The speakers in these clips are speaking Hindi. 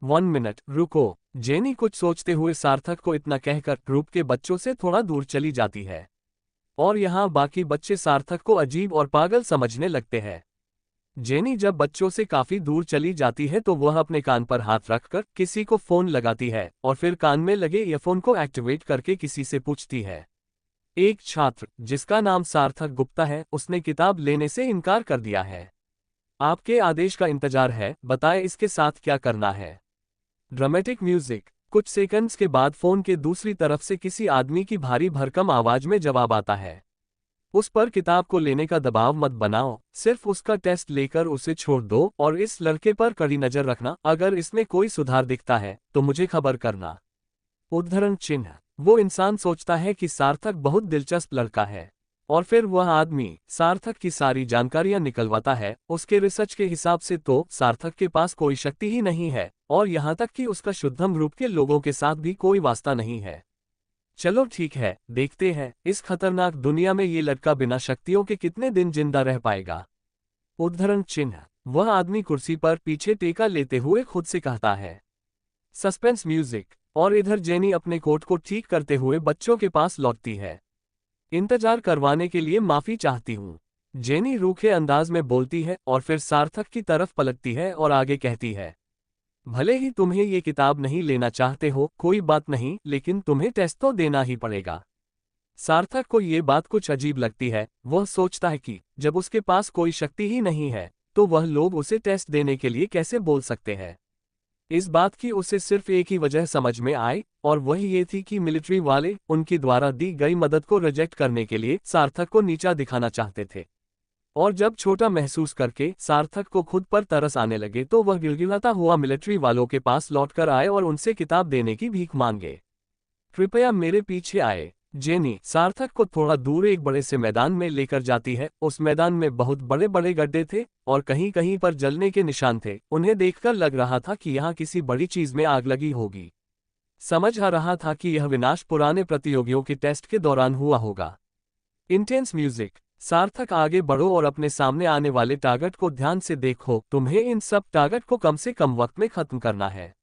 1 मिनट रुको। जेनी कुछ सोचते हुए सार्थक को इतना कहकर ग्रुप के बच्चों से थोड़ा दूर चली जाती है। और यहाँ बाकी बच्चे सार्थक को अजीब और पागल समझने लगते हैं। जेनी जब बच्चों से काफी दूर चली जाती है तो वह अपने कान पर हाथ रखकर किसी को फोन लगाती है और फिर कान में लगे ईयरफोन को एक्टिवेट करके किसी से पूछती है। एक छात्र जिसका नाम सार्थक गुप्ता है, उसने किताब लेने से इनकार कर दिया है। आपके आदेश का इंतजार है, बताएं इसके साथ क्या करना है। Dramatic music. कुछ सेकंड्स के बाद फोन के दूसरी तरफ से किसी आदमी की भारी भरकम आवाज में जवाब आता है। उस पर किताब को लेने का दबाव मत बनाओ, सिर्फ उसका टेस्ट लेकर उसे छोड़ दो और इस लड़के पर कड़ी नजर रखना। अगर इसमें कोई सुधार दिखता है तो मुझे खबर करना। उद्धरण चिन्ह। वो इंसान सोचता है कि सार्थक बहुत दिलचस्प लड़का है और फिर वह आदमी सार्थक की सारी जानकारियां निकलवाता है। उसके रिसर्च के हिसाब से तो सार्थक के पास कोई शक्ति ही नहीं है और यहाँ तक कि उसका शुद्धम ग्रुप के लोगों के साथ भी कोई वास्ता नहीं है। चलो ठीक है, देखते हैं इस खतरनाक दुनिया में ये लड़का बिना शक्तियों के कितने दिन जिंदा रह पाएगा। उद्धरण चिन्ह। वह आदमी कुर्सी पर पीछे टेका लेते हुए खुद से कहता है। Suspense music. और इधर जेनी अपने कोट को ठीक करते हुए बच्चों के पास लौटती है। इंतजार करवाने के लिए माफी चाहती हूँ, जेनी रूखे अंदाज में बोलती है और फिर सार्थक की तरफ पलटती है और आगे कहती है। भले ही तुम्हें ये किताब नहीं लेना चाहते हो, कोई बात नहीं, लेकिन तुम्हें टेस्ट तो देना ही पड़ेगा। सार्थक को ये बात कुछ अजीब लगती है। वह सोचता है कि जब उसके पास कोई शक्ति ही नहीं है तो वह लोग उसे टेस्ट देने के लिए कैसे बोल सकते हैं। इस बात की उसे सिर्फ एक ही वजह समझ में आई और वह ये थी कि मिलिट्री वाले उनकी द्वारा दी गई मदद को रिजेक्ट करने के लिए सार्थक को नीचा दिखाना चाहते थे। और जब छोटा महसूस करके सार्थक को खुद पर तरस आने लगे तो वह गिड़गिड़ाता हुआ मिलिट्री वालों के पास लौटकर आए और उनसे किताब देने की भीख मांगे। कृपया मेरे पीछे आए। जेनी सार्थक को थोड़ा दूर एक बड़े से मैदान में लेकर जाती है। उस मैदान में बहुत बड़े बड़े गड्ढे थे और कहीं कहीं पर जलने के निशान थे। उन्हें देखकर लग रहा था कि यहाँ किसी बड़ी चीज में आग लगी होगी। समझ आ रहा था कि यह विनाश पुराने प्रतियोगियों के टेस्ट के दौरान हुआ होगा। Intense music. सार्थक आगे बढ़ो और अपने सामने आने वाले टारगेट को ध्यान से देखो। तुम्हें इन सब टारगेट को कम से कम वक्त में खत्म करना है।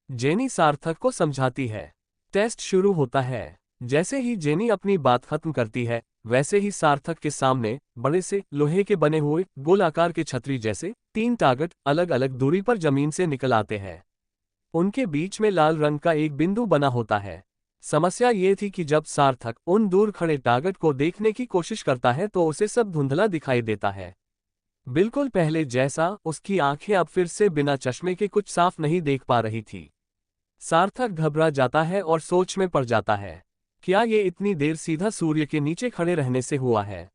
जेनी सार्थक को समझाती है। टेस्ट शुरू होता है। जैसे ही जेनी अपनी बात खत्म करती है वैसे ही सार्थक के सामने बड़े से लोहे के बने हुए गोलाकार के छतरी जैसे 3 टारगेट अलग अलग दूरी पर जमीन से निकल आते हैं। उनके बीच में लाल रंग का एक बिंदु बना होता है। समस्या ये थी कि जब सार्थक उन दूर खड़े टारगेट को देखने की कोशिश करता है तो उसे सब धुंधला दिखाई देता है। बिल्कुल पहले जैसा। उसकी आंखें अब फिर से बिना चश्मे के कुछ साफ नहीं देख पा रही थी। सार्थक घबरा जाता है और सोच में पड़ जाता है, क्या ये इतनी देर सीधा सूर्य के नीचे खड़े रहने से हुआ है।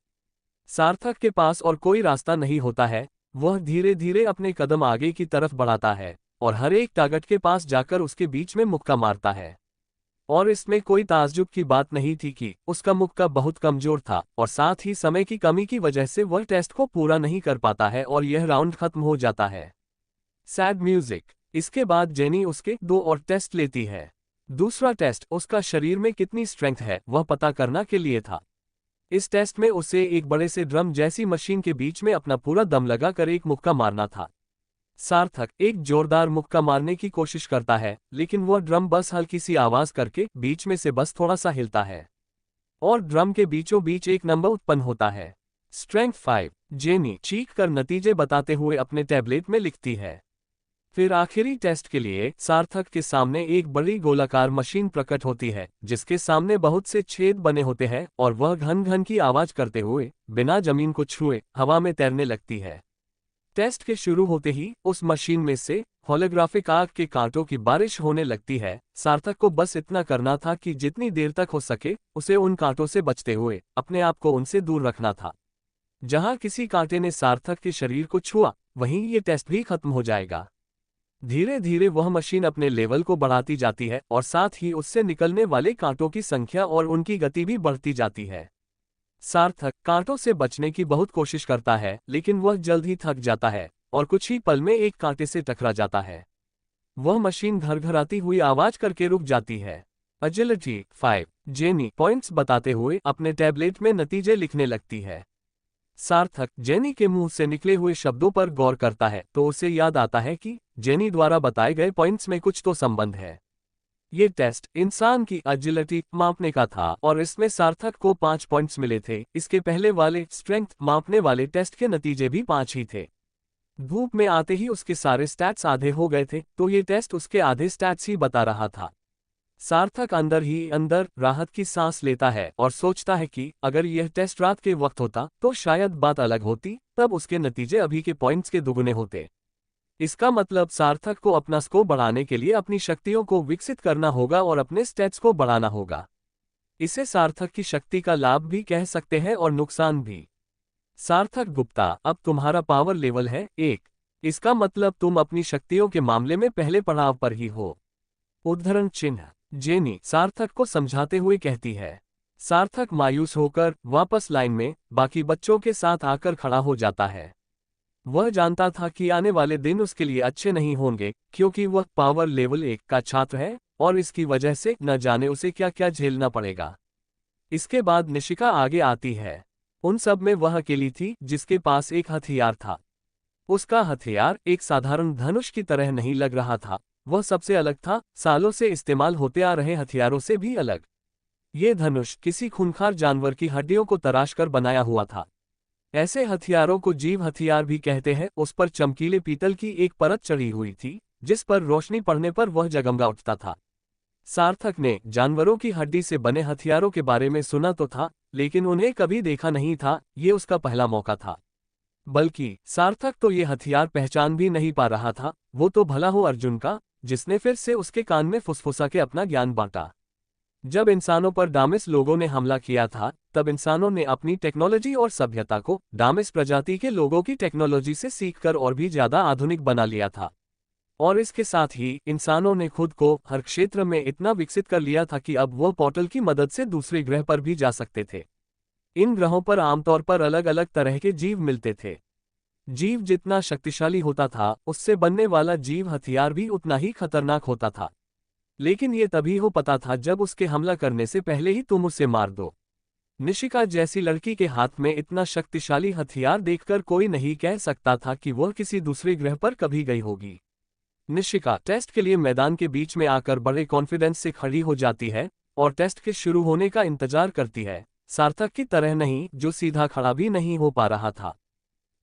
सार्थक के पास और कोई रास्ता नहीं होता है। वह धीरे धीरे अपने कदम आगे की तरफ बढ़ाता है और हर एक टारगेट के पास जाकर उसके बीच में मुक्का मारता है। और इसमें कोई ताज्जुब की बात नहीं थी कि उसका मुक्का बहुत कमजोर था और साथ ही समय की कमी की वजह से वह टेस्ट को पूरा नहीं कर पाता है और यह राउंड खत्म हो जाता है। Sad music. इसके बाद जेनी उसके 2 और टेस्ट लेती है। दूसरा टेस्ट उसका शरीर में कितनी स्ट्रेंथ है वह पता करना के लिए था। इस टेस्ट में उसे एक बड़े से ड्रम जैसी मशीन के बीच में अपना पूरा दम लगाकर एक मुक्का मारना था। सार्थक एक जोरदार मुक्का मारने की कोशिश करता है लेकिन वह ड्रम बस हल्की सी आवाज करके बीच में से बस थोड़ा सा हिलता है और ड्रम के बीचों बीच एक नंबर उत्पन्न होता है। स्ट्रेंथ 5। जेनी चीख कर नतीजे बताते हुए अपने टैबलेट में लिखती है। फिर आखिरी टेस्ट के लिए सार्थक के सामने एक बड़ी गोलाकार मशीन प्रकट होती है जिसके सामने बहुत से छेद बने होते हैं और वह घन घन की आवाज करते हुए बिना जमीन को छुए हवा में तैरने लगती है। टेस्ट के शुरू होते ही उस मशीन में से होलोग्राफिक आग के कांटों की बारिश होने लगती है। सार्थक को बस इतना करना था कि जितनी देर तक हो सके उसे उन कांटों से बचते हुए अपने आप को उनसे दूर रखना था। जहां किसी कांटे ने सार्थक के शरीर को छुआ वहीं ये टेस्ट भी खत्म हो जाएगा। धीरे धीरे वह मशीन अपने लेवल को बढ़ाती जाती है और साथ ही उससे निकलने वाले कांटों की संख्या और उनकी गति भी बढ़ती जाती है। सार्थक कांटों से बचने की बहुत कोशिश करता है लेकिन वह जल्द ही थक जाता है और कुछ ही पल में एक कांटे से टकरा जाता है। वह मशीन घरघराती हुई आवाज करके रुक जाती है। एजिलिटी 5। जेनी पॉइंट्स बताते हुए अपने टैबलेट में नतीजे लिखने लगती है। सार्थक जेनी के मुंह से निकले हुए शब्दों पर गौर करता है तो उसे याद आता है कि जेनी द्वारा बताए गए पॉइंट्स में कुछ तो संबंध है। ये टेस्ट इंसान की एजिलिटी मापने का था और इसमें सार्थक को 5 पॉइंट्स मिले थे। इसके पहले वाले स्ट्रेंथ मापने वाले टेस्ट के नतीजे भी 5 ही थे। धूप में आते ही उसके सारे स्टैट्स आधे हो गए थे, तो ये टेस्ट उसके आधे स्टैट्स ही बता रहा था। सार्थक अंदर ही अंदर राहत की सांस लेता है और सोचता है कि अगर यह टेस्ट रात के वक्त होता तो शायद बात अलग होती, तब उसके नतीजे अभी के पॉइंट्स के दुगुने होते। इसका मतलब सार्थक को अपना स्कोर बढ़ाने के लिए अपनी शक्तियों को विकसित करना होगा और अपने स्टैट्स को बढ़ाना होगा। इसे सार्थक की शक्ति का लाभ भी कह सकते हैं और नुकसान भी। सार्थक गुप्ता, अब तुम्हारा पावर लेवल है 1। इसका मतलब तुम अपनी शक्तियों के मामले में पहले पड़ाव पर ही हो। उद्धरण चिन्ह। जेनी सार्थक को समझाते हुए कहती है। सार्थक मायूस होकर वापस लाइन में बाकी बच्चों के साथ आकर खड़ा हो जाता है। वह जानता था कि आने वाले दिन उसके लिए अच्छे नहीं होंगे, क्योंकि वह पावर लेवल 1 का छात्र है और इसकी वजह से न जाने उसे क्या क्या झेलना पड़ेगा। इसके बाद निशिका आगे आती है। उन सब में वह अकेली थी जिसके पास एक हथियार था। उसका हथियार एक साधारण धनुष की तरह नहीं लग रहा था, वह सबसे अलग था, सालों से इस्तेमाल होते आ रहे हथियारों से भी अलग। ये धनुष किसी खूंखार जानवर की हड्डियों को तराशकर बनाया हुआ था। ऐसे हथियारों को जीव हथियार भी कहते हैं। उस पर चमकीले पीतल की एक परत चढ़ी हुई थी, जिस पर रोशनी पड़ने पर वह जगमगा उठता था। सार्थक ने जानवरों की हड्डी से बने हथियारों के बारे में सुना तो था, लेकिन उन्हें कभी देखा नहीं था। ये उसका पहला मौका था। बल्कि सार्थक तो ये हथियार पहचान भी नहीं पा रहा था। वो तो भला हो अर्जुन का, जिसने फिर से उसके कान में फुसफुसा के अपना ज्ञान बांटा। जब इंसानों पर डामिस लोगों ने हमला किया था, तब इंसानों ने अपनी टेक्नोलॉजी और सभ्यता को डामिस प्रजाति के लोगों की टेक्नोलॉजी से सीखकर और भी ज्यादा आधुनिक बना लिया था। और इसके साथ ही इंसानों ने खुद को हर क्षेत्र में इतना विकसित कर लिया था कि अब वह पोर्टल की मदद से दूसरे ग्रह पर भी जा सकते थे। इन ग्रहों पर आमतौर पर अलग अलग तरह के जीव मिलते थे। जीव जितना शक्तिशाली होता था, उससे बनने वाला जीव हथियार भी उतना ही खतरनाक होता था। लेकिन ये तभी हो पता था जब उसके हमला करने से पहले ही तुम उसे मार दो। निशिका जैसी लड़की के हाथ में इतना शक्तिशाली हथियार देखकर कोई नहीं कह सकता था कि वह किसी दूसरे ग्रह पर कभी गई होगी। निशिका टेस्ट के लिए मैदान के बीच में आकर बड़े कॉन्फिडेंस से खड़ी हो जाती है और टेस्ट के शुरू होने का इंतजार करती है। सार्थक की तरह नहीं, जो सीधा खड़ा भी नहीं हो पा रहा था।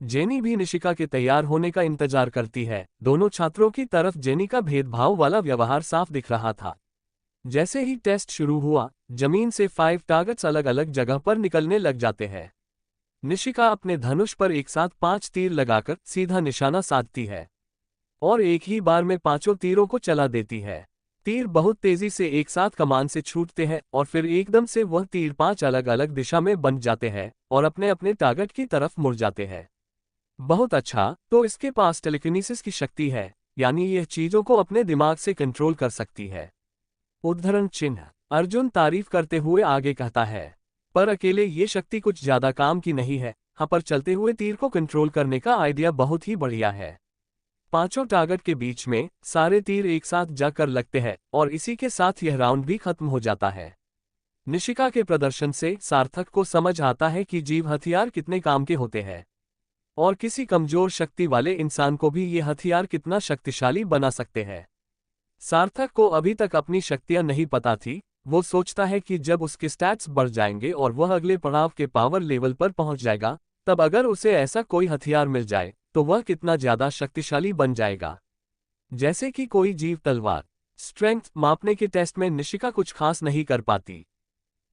जेनी भी निशिका के तैयार होने का इंतजार करती है। दोनों छात्रों की तरफ जेनी का भेदभाव वाला व्यवहार साफ दिख रहा था। जैसे ही टेस्ट शुरू हुआ, जमीन से 5 टारगेट्स अलग अलग जगह पर निकलने लग जाते हैं। निशिका अपने धनुष पर एक साथ 5 तीर लगाकर सीधा निशाना साधती है और एक ही बार में 5 तीरों को चला देती है। तीर बहुत तेजी से एक साथ कमान से छूटते हैं और फिर एकदम से वह तीर 5 अलग अलग दिशा में बन जाते हैं और अपने अपने टारगेट की तरफ मुड़ जाते हैं। बहुत अच्छा, तो इसके पास टेलीकिनेसिस की शक्ति है, यानी यह चीजों को अपने दिमाग से कंट्रोल कर सकती है। उद्धरण चिन्ह। अर्जुन तारीफ करते हुए आगे कहता है, पर अकेले ये शक्ति कुछ ज्यादा काम की नहीं है। हाँ, पर चलते हुए तीर को कंट्रोल करने का आइडिया बहुत ही बढ़िया है। 5 टारगेट के बीच में सारे तीर एक साथ जाकर लगते हैं और इसी के साथ यह राउंड भी खत्म हो जाता है। निशिका के प्रदर्शन से सार्थक को समझ आता है कि जीव हथियार कितने काम के होते हैं और किसी कमजोर शक्ति वाले इंसान को भी ये हथियार कितना शक्तिशाली बना सकते हैं। सार्थक को अभी तक अपनी शक्तियां नहीं पता थी। वो सोचता है कि जब उसके स्टैट्स बढ़ जाएंगे और वह अगले पड़ाव के पावर लेवल पर पहुंच जाएगा, तब अगर उसे ऐसा कोई हथियार मिल जाए तो वह कितना ज्यादा शक्तिशाली बन जाएगा। जैसे कि कोई जीव तलवार। स्ट्रेंथ मापने के टेस्ट में निशिका कुछ खास नहीं कर पाती।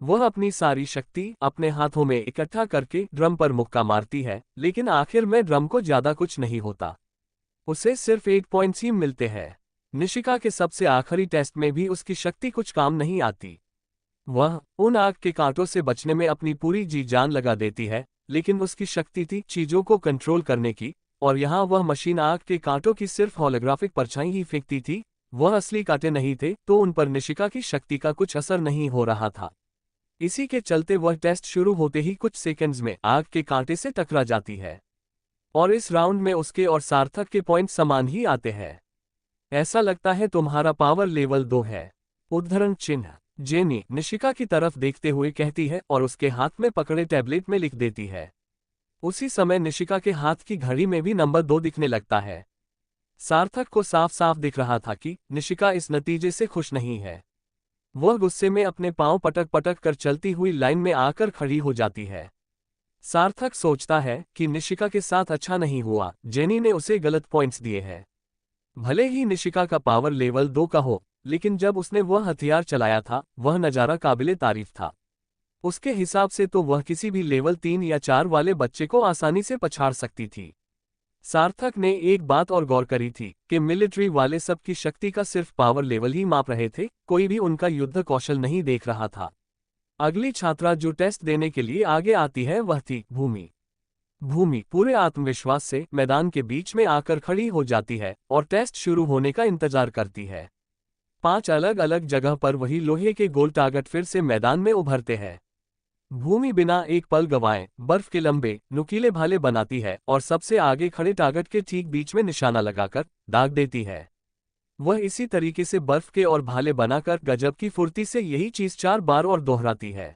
वह अपनी सारी शक्ति अपने हाथों में इकट्ठा करके ड्रम पर मुक्का मारती है, लेकिन आखिर में ड्रम को ज्यादा कुछ नहीं होता। उसे सिर्फ 8 पॉइंट्स ही मिलते हैं। निशिका के सबसे आखिरी टेस्ट में भी उसकी शक्ति कुछ काम नहीं आती। वह उन आग के कांटों से बचने में अपनी पूरी जी जान लगा देती है, लेकिन उसकी शक्ति थी चीजों को कंट्रोल करने की, और यहाँ वह मशीन आग के कांटों की सिर्फ होलोग्राफिक परछाई ही फेंकती थी। वह असली कांटे नहीं थे, तो उन पर निशिका की शक्ति का कुछ असर नहीं हो रहा था। इसी के चलते वह टेस्ट शुरू होते ही कुछ सेकंड्स में आग के कांटे से टकरा जाती है और इस राउंड में उसके और सार्थक के पॉइंट समान ही आते हैं। ऐसा लगता है तुम्हारा पावर लेवल 2 है। उद्धरण चिन्ह। जेनी निशिका की तरफ देखते हुए कहती है और उसके हाथ में पकड़े टैबलेट में लिख देती है। उसी समय निशिका के हाथ की घड़ी में भी नंबर 2 दिखने लगता है। सार्थक को साफ साफ दिख रहा था कि निशिका इस नतीजे से खुश नहीं है। वह गुस्से में अपने पांव पटक पटक कर चलती हुई लाइन में आकर खड़ी हो जाती है। सार्थक सोचता है कि निशिका के साथ अच्छा नहीं हुआ, जेनी ने उसे गलत पॉइंट्स दिए हैं। भले ही निशिका का पावर लेवल 2 का हो, लेकिन जब उसने वह हथियार चलाया था वह नज़ारा काबिले तारीफ था। उसके हिसाब से तो वह किसी भी लेवल 3 या 4 वाले बच्चे को आसानी से पछाड़ सकती थी। सार्थक ने एक बात और गौर करी थी कि मिलिट्री वाले सबकी शक्ति का सिर्फ पावर लेवल ही माप रहे थे, कोई भी उनका युद्ध कौशल नहीं देख रहा था। अगली छात्रा जो टेस्ट देने के लिए आगे आती है वह थी भूमि। भूमि पूरे आत्मविश्वास से मैदान के बीच में आकर खड़ी हो जाती है और टेस्ट शुरू होने का इंतजार करती है। 5 अलग अलग जगह पर वही लोहे के गोल टारगेट फिर से मैदान में उभरते हैं। भूमि बिना एक पल गंवाए बर्फ के लंबे नुकीले भाले बनाती है और सबसे आगे खड़े टारगेट के ठीक बीच में निशाना लगाकर दाग देती है। वह इसी तरीके से बर्फ के और भाले बनाकर गजब की फुर्ती से यही चीज 4 बार और दोहराती है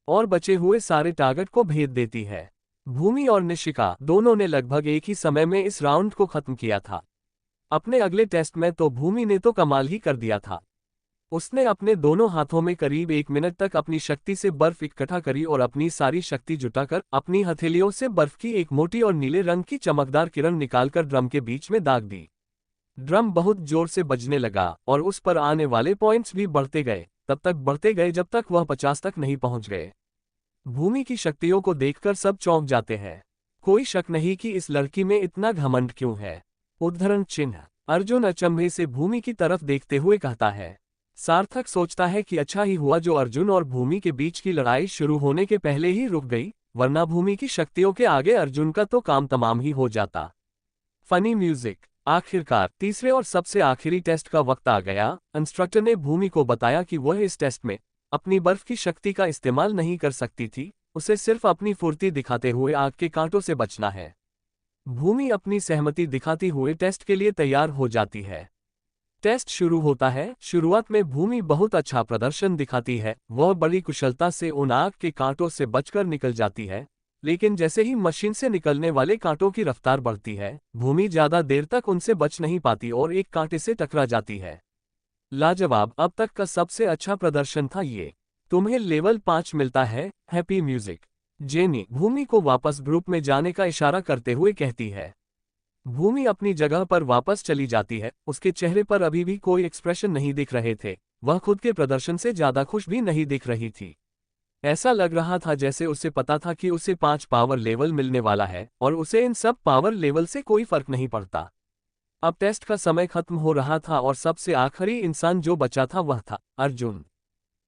और बचे हुए सारे टारगेट को भेद देती है। भूमि और निशिका दोनों ने लगभग एक ही समय में इस राउंड को खत्म किया था। अपने अगले टेस्ट में तो भूमि ने तो कमाल ही कर दिया था। उसने अपने दोनों हाथों में करीब 1 मिनट तक अपनी शक्ति से बर्फ इकट्ठा करी और अपनी सारी शक्ति जुटाकर अपनी हथेलियों से बर्फ की एक मोटी और नीले रंग की चमकदार किरण निकालकर ड्रम के बीच में दाग दी। ड्रम बहुत जोर से बजने लगा और उस पर आने वाले पॉइंट्स भी बढ़ते गए, तब तक बढ़ते गए जब तक वह 50 तक नहीं पहुंच गए। भूमि की शक्तियों को देखकर सब चौंक जाते हैं। कोई शक नहीं कि इस लड़की में इतना घमंड क्यों है। उद्धरण चिन्ह। अर्जुन अचंभे से भूमि की तरफ देखते हुए कहता है। सार्थक सोचता है कि अच्छा ही हुआ जो अर्जुन और भूमि के बीच की लड़ाई शुरू होने के पहले ही रुक गई, वरना भूमि की शक्तियों के आगे अर्जुन का तो काम तमाम ही हो जाता। Funny music. आखिरकार तीसरे और सबसे आखिरी टेस्ट का वक्त आ गया। इंस्ट्रक्टर ने भूमि को बताया कि वह इस टेस्ट में अपनी बर्फ की शक्ति का इस्तेमाल नहीं कर सकती थी, उसे सिर्फ अपनी फुर्ती दिखाते हुए आग के कांटों से बचना है। भूमि अपनी सहमति दिखाती हुए टेस्ट के लिए तैयार हो जाती है। टेस्ट शुरू होता है। शुरुआत में भूमि बहुत अच्छा प्रदर्शन दिखाती है, वह बड़ी कुशलता से उन आग के कांटों से बचकर निकल जाती है, लेकिन जैसे ही मशीन से निकलने वाले कांटों की रफ्तार बढ़ती है, भूमि ज्यादा देर तक उनसे बच नहीं पाती और एक कांटे से टकरा जाती है। लाजवाब, अब तक का सबसे अच्छा प्रदर्शन था ये। तुम्हें लेवल 5 मिलता है। Happy music. जेनी भूमि को वापस ग्रुप में जाने का इशारा करते हुए कहती है। भूमि अपनी जगह पर वापस चली जाती है। उसके चेहरे पर अभी भी कोई एक्सप्रेशन नहीं दिख रहे थे, वह खुद के प्रदर्शन से ज्यादा खुश भी नहीं दिख रही थी। ऐसा लग रहा था जैसे उसे पता था कि उसे 5 पावर लेवल मिलने वाला है और उसे इन सब पावर लेवल से कोई फर्क नहीं पड़ता। अब टेस्ट का समय खत्म हो रहा था और सबसे आखिरी इंसान जो बचा था वह था अर्जुन।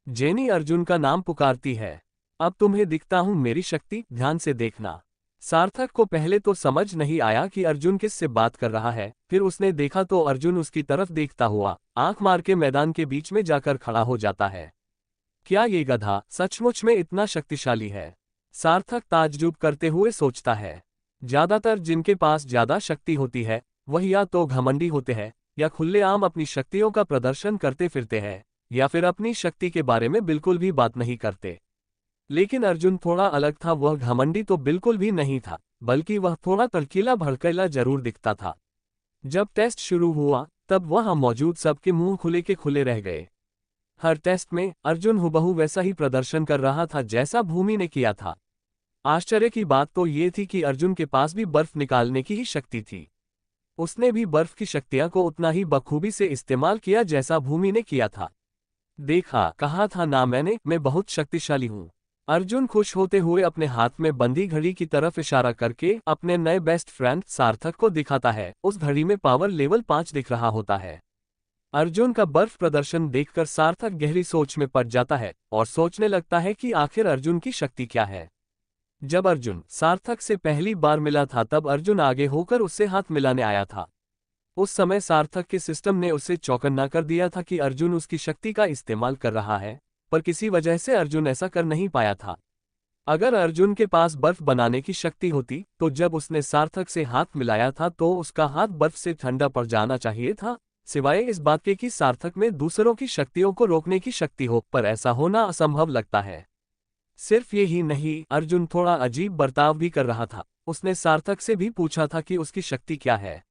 जेनी अर्जुन का नाम पुकारती है। अब तुम्हें दिखता हूं मेरी शक्ति, ध्यान से देखना। सार्थक को पहले तो समझ नहीं आया कि अर्जुन किससे बात कर रहा है, फिर उसने देखा तो अर्जुन उसकी तरफ देखता हुआ आंख मार के मैदान के बीच में जाकर खड़ा हो जाता है। क्या ये गधा सचमुच में इतना शक्तिशाली है? सार्थक ताज्जुब करते हुए सोचता है। ज्यादातर जिनके पास ज्यादा शक्ति होती है वह या तो घमंडी होते हैं या खुलेआम अपनी शक्तियों का प्रदर्शन करते फिरते हैं या फिर अपनी शक्ति के बारे में बिल्कुल भी बात नहीं करते। लेकिन अर्जुन थोड़ा अलग था, वह घमंडी तो बिल्कुल भी नहीं था, बल्कि वह थोड़ा तड़कीला भड़कीला जरूर दिखता था। जब टेस्ट शुरू हुआ तब वहां मौजूद सबके मुंह खुले के खुले रह गए। हर टेस्ट में अर्जुन हुबहू वैसा ही प्रदर्शन कर रहा था जैसा भूमि ने किया था। आश्चर्य की बात तो ये थी कि अर्जुन के पास भी बर्फ निकालने की ही शक्ति थी। उसने भी बर्फ की शक्तियां को उतना ही बखूबी से इस्तेमाल किया जैसा भूमि ने किया था। देखा, कहा था ना मैंने, मैं बहुत शक्तिशाली हूं। अर्जुन खुश होते हुए अपने हाथ में बंधी घड़ी की तरफ इशारा करके अपने नए बेस्ट फ्रेंड सार्थक को दिखाता है। उस घड़ी में पावर लेवल 5 दिख रहा होता है। अर्जुन का बर्फ प्रदर्शन देखकर सार्थक गहरी सोच में पड़ जाता है और सोचने लगता है कि आखिर अर्जुन की शक्ति क्या है। जब अर्जुन सार्थक से पहली बार मिला था तब अर्जुन आगे होकर उससे हाथ मिलाने आया था। उस समय सार्थक के सिस्टम ने उसे चौकन्ना कर दिया था कि अर्जुन उसकी शक्ति का इस्तेमाल कर रहा है, पर किसी वजह से अर्जुन ऐसा कर नहीं पाया था। अगर अर्जुन के पास बर्फ बनाने की शक्ति होती तो जब उसने सार्थक से हाथ मिलाया था तो उसका हाथ बर्फ से ठंडा पड़ जाना चाहिए था, सिवाय इस बात के कि सार्थक में दूसरों की शक्तियों को रोकने की शक्ति हो, पर ऐसा होना असंभव लगता है। सिर्फ ये ही नहीं, अर्जुन थोड़ा अजीब बर्ताव भी कर रहा था। उसने सार्थक से भी पूछा था कि उसकी शक्ति क्या है।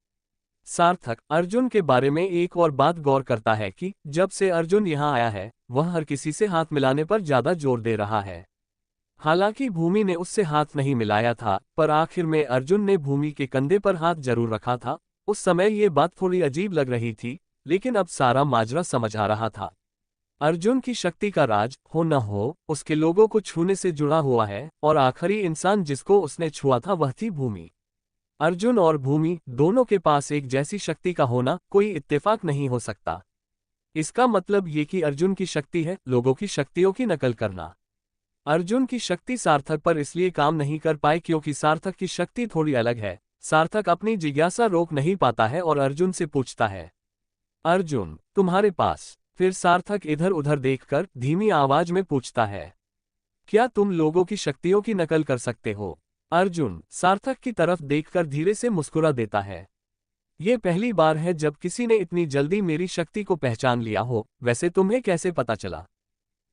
सार्थक अर्जुन के बारे में एक और बात गौर करता है कि जब से अर्जुन यहाँ आया है, वह हर किसी से हाथ मिलाने पर ज्यादा जोर दे रहा है। हालांकि भूमि ने उससे हाथ नहीं मिलाया था, पर आखिर में अर्जुन ने भूमि के कंधे पर हाथ जरूर रखा था। उस समय ये बात थोड़ी अजीब लग रही थी, लेकिन अब सारा माजरा समझ आ रहा था। अर्जुन की शक्ति का राज हो न हो, उसके लोगों को छूने से जुड़ा हुआ है, और आखिरी इंसान जिसको उसने छुआ था वह थी भूमि। अर्जुन और भूमि दोनों के पास एक जैसी शक्ति का होना कोई इत्तेफाक नहीं हो सकता। इसका मतलब ये कि अर्जुन की शक्ति है लोगों की शक्तियों की नकल करना। अर्जुन की शक्ति सार्थक पर इसलिए काम नहीं कर पाई क्योंकि सार्थक की शक्ति थोड़ी अलग है। सार्थक अपनी जिज्ञासा रोक नहीं पाता है और अर्जुन से पूछता है, अर्जुन तुम्हारे पास। फिर सार्थक इधर उधर देखकर धीमी आवाज में पूछता है, क्या तुम लोगों की शक्तियों की नकल कर सकते हो? अर्जुन सार्थक की तरफ देखकर धीरे से मुस्कुरा देता है। ये पहली बार है जब किसी ने इतनी जल्दी मेरी शक्ति को पहचान लिया हो। वैसे तुम्हें कैसे पता चला?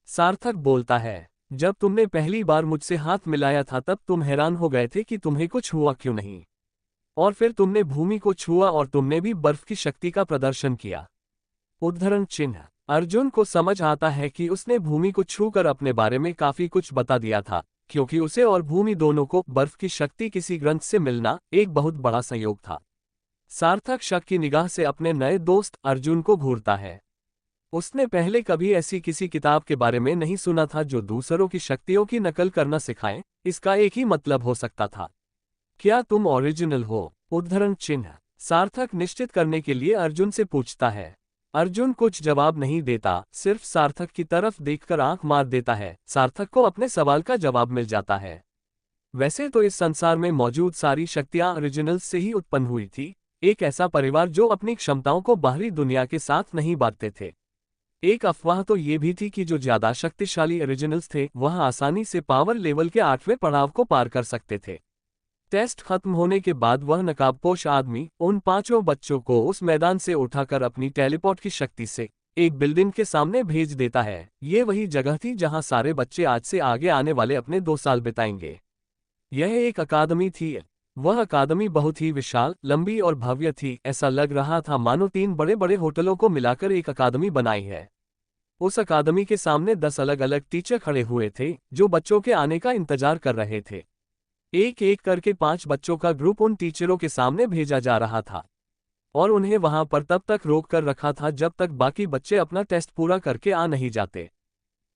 सार्थक बोलता है, जब तुमने पहली बार मुझसे हाथ मिलाया था तब तुम हैरान हो गए थे कि तुम्हें कुछ हुआ क्यों नहीं। और फिर तुमने भूमि को छुआ और तुमने भी बर्फ की शक्ति का प्रदर्शन किया। उद्धरण चिन्ह। अर्जुन को समझ आता है कि उसने भूमि को छूकर अपने बारे में काफी कुछ बता दिया था, क्योंकि उसे और भूमि दोनों को बर्फ की शक्ति किसी ग्रंथ से मिलना एक बहुत बड़ा संयोग था। सार्थक शक की निगाह से अपने नए दोस्त अर्जुन को घूरता है। उसने पहले कभी ऐसी किसी किताब के बारे में नहीं सुना था जो दूसरों की शक्तियों की नकल करना सिखाए। इसका एक ही मतलब हो सकता था, क्या तुम ओरिजिनल हो? उद्धरण चिन्ह। सार्थक निश्चित करने के लिए अर्जुन से पूछता है। अर्जुन कुछ जवाब नहीं देता, सिर्फ सार्थक की तरफ देखकर आंख मार देता है। सार्थक को अपने सवाल का जवाब मिल जाता है। वैसे तो इस संसार में मौजूद सारी शक्तियां ओरिजिनल्स से ही उत्पन्न हुई थी, एक ऐसा परिवार जो अपनी क्षमताओं को बाहरी दुनिया के साथ नहीं बांटते थे। एक अफवाह तो ये भी थी कि जो ज्यादा शक्तिशाली ओरिजिनल्स थे वह आसानी से पावर लेवल के 8वें पड़ाव को पार कर सकते थे। टेस्ट खत्म होने के बाद वह नकाबपोश आदमी उन 5 बच्चों को उस मैदान से उठाकर अपनी टेलीपोर्ट की शक्ति से एक बिल्डिंग के सामने भेज देता है। ये वही जगह थी जहां सारे बच्चे आज से आगे आने वाले अपने 2 साल बिताएंगे। यह एक अकादमी थी। वह अकादमी बहुत ही विशाल, लंबी और भव्य थी। ऐसा लग रहा था मानो 3 बड़े बड़े होटलों को मिलाकर एक अकादमी बनाई है। उस अकादमी के सामने 10 अलग अलग टीचर खड़े हुए थे जो बच्चों के आने का इंतजार कर रहे थे। एक एक करके 5 बच्चों का ग्रुप उन टीचरों के सामने भेजा जा रहा था और उन्हें वहां पर तब तक रोक कर रखा था जब तक बाकी बच्चे अपना टेस्ट पूरा करके आ नहीं जाते।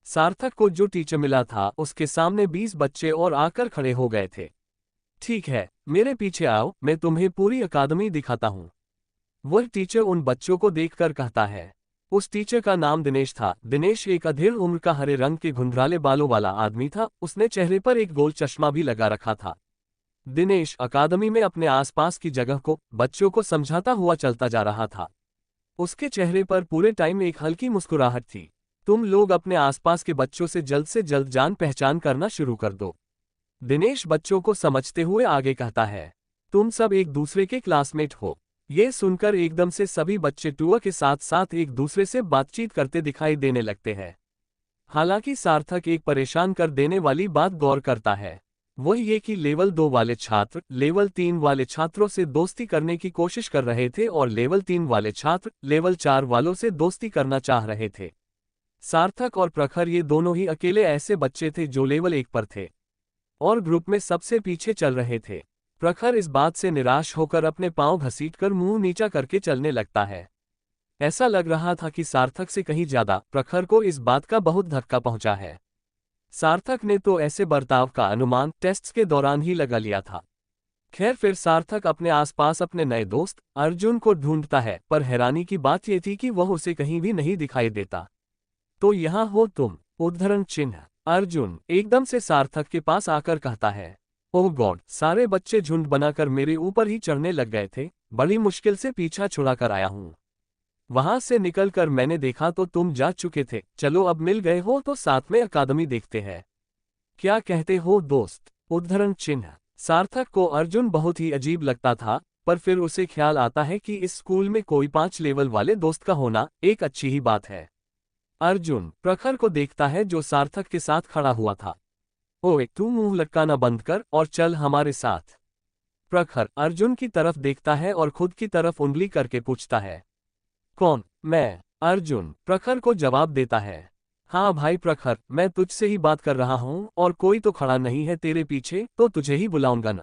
सार्थक को जो टीचर मिला था उसके सामने 20 बच्चे और आकर खड़े हो गए थे। ठीक है, मेरे पीछे आओ, मैं तुम्हें पूरी अकादमी दिखाता हूँ। वह टीचर उन बच्चों को देखकर कहता है। उस टीचर का नाम दिनेश था। दिनेश एक अधेड़ उम्र का हरे रंग के घुंघराले बालों वाला आदमी था। उसने चेहरे पर एक गोल चश्मा भी लगा रखा था। दिनेश अकादमी में अपने आसपास की जगह को बच्चों को समझाता हुआ चलता जा रहा था। उसके चेहरे पर पूरे टाइम एक हल्की मुस्कुराहट थी। तुम लोग अपने आसपास के बच्चों से जल्द जान पहचान करना शुरू कर दो। दिनेश बच्चों को समझते हुए आगे कहता है, तुम सब एक दूसरे के क्लासमेट हो। ये सुनकर एकदम से सभी बच्चे टूआ के साथ साथ एक दूसरे से बातचीत करते दिखाई देने लगते हैं। हालांकि सार्थक एक परेशान कर देने वाली बात गौर करता है, वह ये कि लेवल 2 वाले छात्र लेवल 3 वाले छात्रों से दोस्ती करने की कोशिश कर रहे थे और लेवल 3 वाले छात्र लेवल 4 वालों से दोस्ती करना चाह रहे थे। सार्थक और प्रखर ये दोनों ही अकेले ऐसे बच्चे थे जो लेवल 1 पर थे और ग्रुप में सबसे पीछे चल रहे थे। प्रखर इस बात से निराश होकर अपने पांव घसीटकर मुंह नीचा करके चलने लगता है। ऐसा लग रहा था कि सार्थक से कहीं ज्यादा प्रखर को इस बात का बहुत धक्का पहुंचा है। सार्थक ने तो ऐसे बर्ताव का अनुमान टेस्ट्स के दौरान ही लगा लिया था। खैर, फिर सार्थक अपने आसपास अपने नए दोस्त अर्जुन को ढूंढता है, पर हैरानी की बात यह थी कि वह उसे कहीं भी नहीं दिखाई देता। तो यहाँ हो तुम? उद्धरण चिन्ह। अर्जुन एकदम से सार्थक के पास आकर कहता है, ओह गॉड, सारे बच्चे झुंड बनाकर मेरे ऊपर ही चढ़ने लग गए थे। बड़ी मुश्किल से पीछा छुड़ा कर आया हूँ। वहां से निकलकर मैंने देखा तो तुम जा चुके थे। चलो अब मिल गए हो तो साथ में अकादमी देखते हैं। क्या कहते हो दोस्त? उद्धरण चिन्ह। सार्थक को अर्जुन बहुत ही अजीब लगता था, पर फिर उसे ख्याल आता है कि इस स्कूल में कोई 5 लेवल वाले दोस्त का होना एक अच्छी ही बात है। अर्जुन प्रखर को देखता है जो सार्थक के साथ खड़ा हुआ था। ओए तू मुंह लटकाना बंद कर और चल हमारे साथ। प्रखर अर्जुन की तरफ देखता है और खुद की तरफ उंगली करके पूछता है। कौन? मैं। अर्जुन प्रखर को जवाब देता है। हाँ भाई प्रखर, मैं तुझसे ही बात कर रहा हूँ और कोई तो खड़ा नहीं है तेरे पीछे, तो तुझे ही बुलाऊंगा न।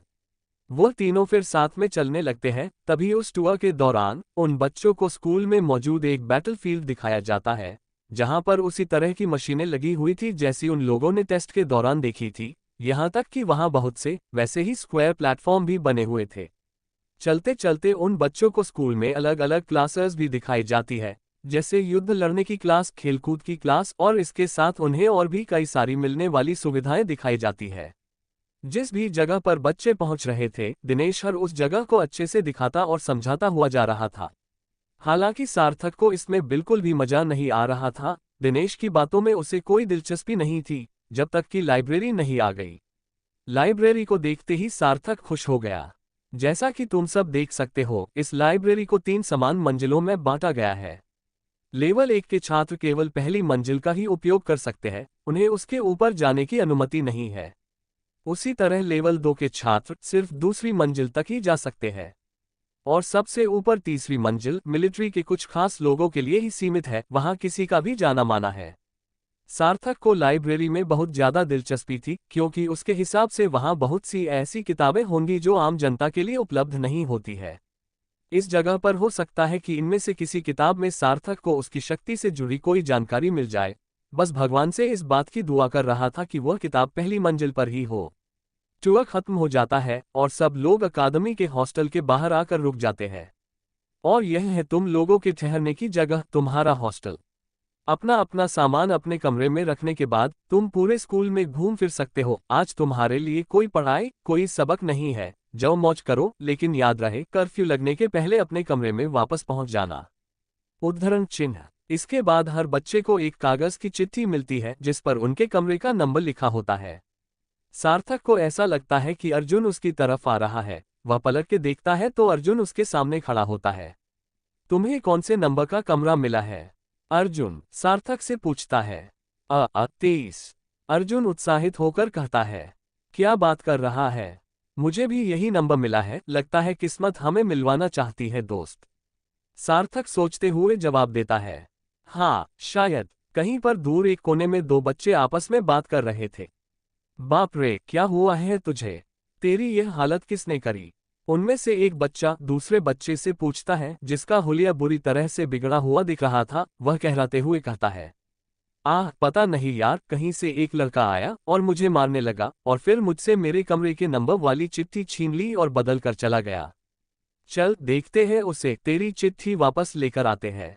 वो तीनों फिर साथ में चलने लगते हैं। तभी उस टूर के दौरान उन बच्चों को स्कूल में मौजूद एक बैटलफील्ड दिखाया जाता है, जहां पर उसी तरह की मशीनें लगी हुई थी जैसी उन लोगों ने टेस्ट के दौरान देखी थी। यहां तक कि वहां बहुत से वैसे ही स्क्वायर प्लेटफॉर्म भी बने हुए थे। चलते चलते उन बच्चों को स्कूल में अलग अलग क्लासेस भी दिखाई जाती है, जैसे युद्ध लड़ने की क्लास, खेलकूद की क्लास और इसके साथ उन्हें और भी कई सारी मिलने वाली सुविधाएं दिखाई जाती है। जिस भी जगह पर बच्चे पहुंच रहे थे, दिनेश हर उस जगह को अच्छे से दिखाता और समझाता हुआ जा रहा था। हालांकि सार्थक को इसमें बिल्कुल भी मजा नहीं आ रहा था। दिनेश की बातों में उसे कोई दिलचस्पी नहीं थी, जब तक कि लाइब्रेरी नहीं आ गई। लाइब्रेरी को देखते ही सार्थक खुश हो गया। जैसा कि तुम सब देख सकते हो, इस लाइब्रेरी को 3 समान मंजिलों में बांटा गया है। लेवल 1 के छात्र केवल पहली मंजिल का ही उपयोग कर सकते हैं, उन्हें उसके ऊपर जाने की अनुमति नहीं है। उसी तरह लेवल 2 के छात्र सिर्फ दूसरी मंजिल तक ही जा सकते हैं। और सबसे ऊपर तीसरी मंजिल मिलिट्री के कुछ खास लोगों के लिए ही सीमित है, वहां किसी का भी जाना माना है। सार्थक को लाइब्रेरी में बहुत ज्यादा दिलचस्पी थी, क्योंकि उसके हिसाब से वहां बहुत सी ऐसी किताबें होंगी जो आम जनता के लिए उपलब्ध नहीं होती है। इस जगह पर हो सकता है कि इनमें से किसी किताब में सार्थक को उसकी शक्ति से जुड़ी कोई जानकारी मिल जाए। बस भगवान से इस बात की दुआ कर रहा था कि वह किताब पहली मंजिल पर ही हो। टूर खत्म हो जाता है और सब लोग अकादमी के हॉस्टल के बाहर आकर रुक जाते हैं। और यह है तुम लोगों के ठहरने की जगह, तुम्हारा हॉस्टल। अपना अपना सामान अपने कमरे में रखने के बाद तुम पूरे स्कूल में घूम फिर सकते हो। आज तुम्हारे लिए कोई पढ़ाई, कोई सबक नहीं है। जाओ मौज करो, लेकिन याद रहे कर्फ्यू लगने के पहले अपने कमरे में वापस पहुंच जाना। उद्धरण चिन्ह। इसके बाद हर बच्चे को एक कागज की चिट्ठी मिलती है जिस पर उनके कमरे का नंबर लिखा होता है। सार्थक को ऐसा लगता है कि अर्जुन उसकी तरफ आ रहा है। वह पलट के देखता है तो अर्जुन उसके सामने खड़ा होता है। तुम्हें कौन से नंबर का कमरा मिला है? अर्जुन सार्थक से पूछता है। 23। अर्जुन उत्साहित होकर कहता है। क्या बात कर रहा है? मुझे भी यही नंबर मिला है, लगता है किस्मत हमें मिलवाना चाहती है दोस्त। सार्थक सोचते हुए जवाब देता है। हाँ शायद। कहीं पर दूर एक कोने में 2 बच्चे आपस में बात कर रहे थे। बाप रे, क्या हुआ है तुझे? तेरी यह हालत किसने करी? उनमें से एक बच्चा दूसरे बच्चे से पूछता है, जिसका हुलिया बुरी तरह से बिगड़ा हुआ दिख रहा था। वह कहराते हुए कहता है। पता नहीं यार, कहीं से एक लड़का आया और मुझे मारने लगा और फिर मुझसे मेरे कमरे के नंबर वाली चिट्ठी छीन ली और बदल कर चला गया। चल देखते हैं उसे, तेरी चिट्ठी वापस लेकर आते हैं।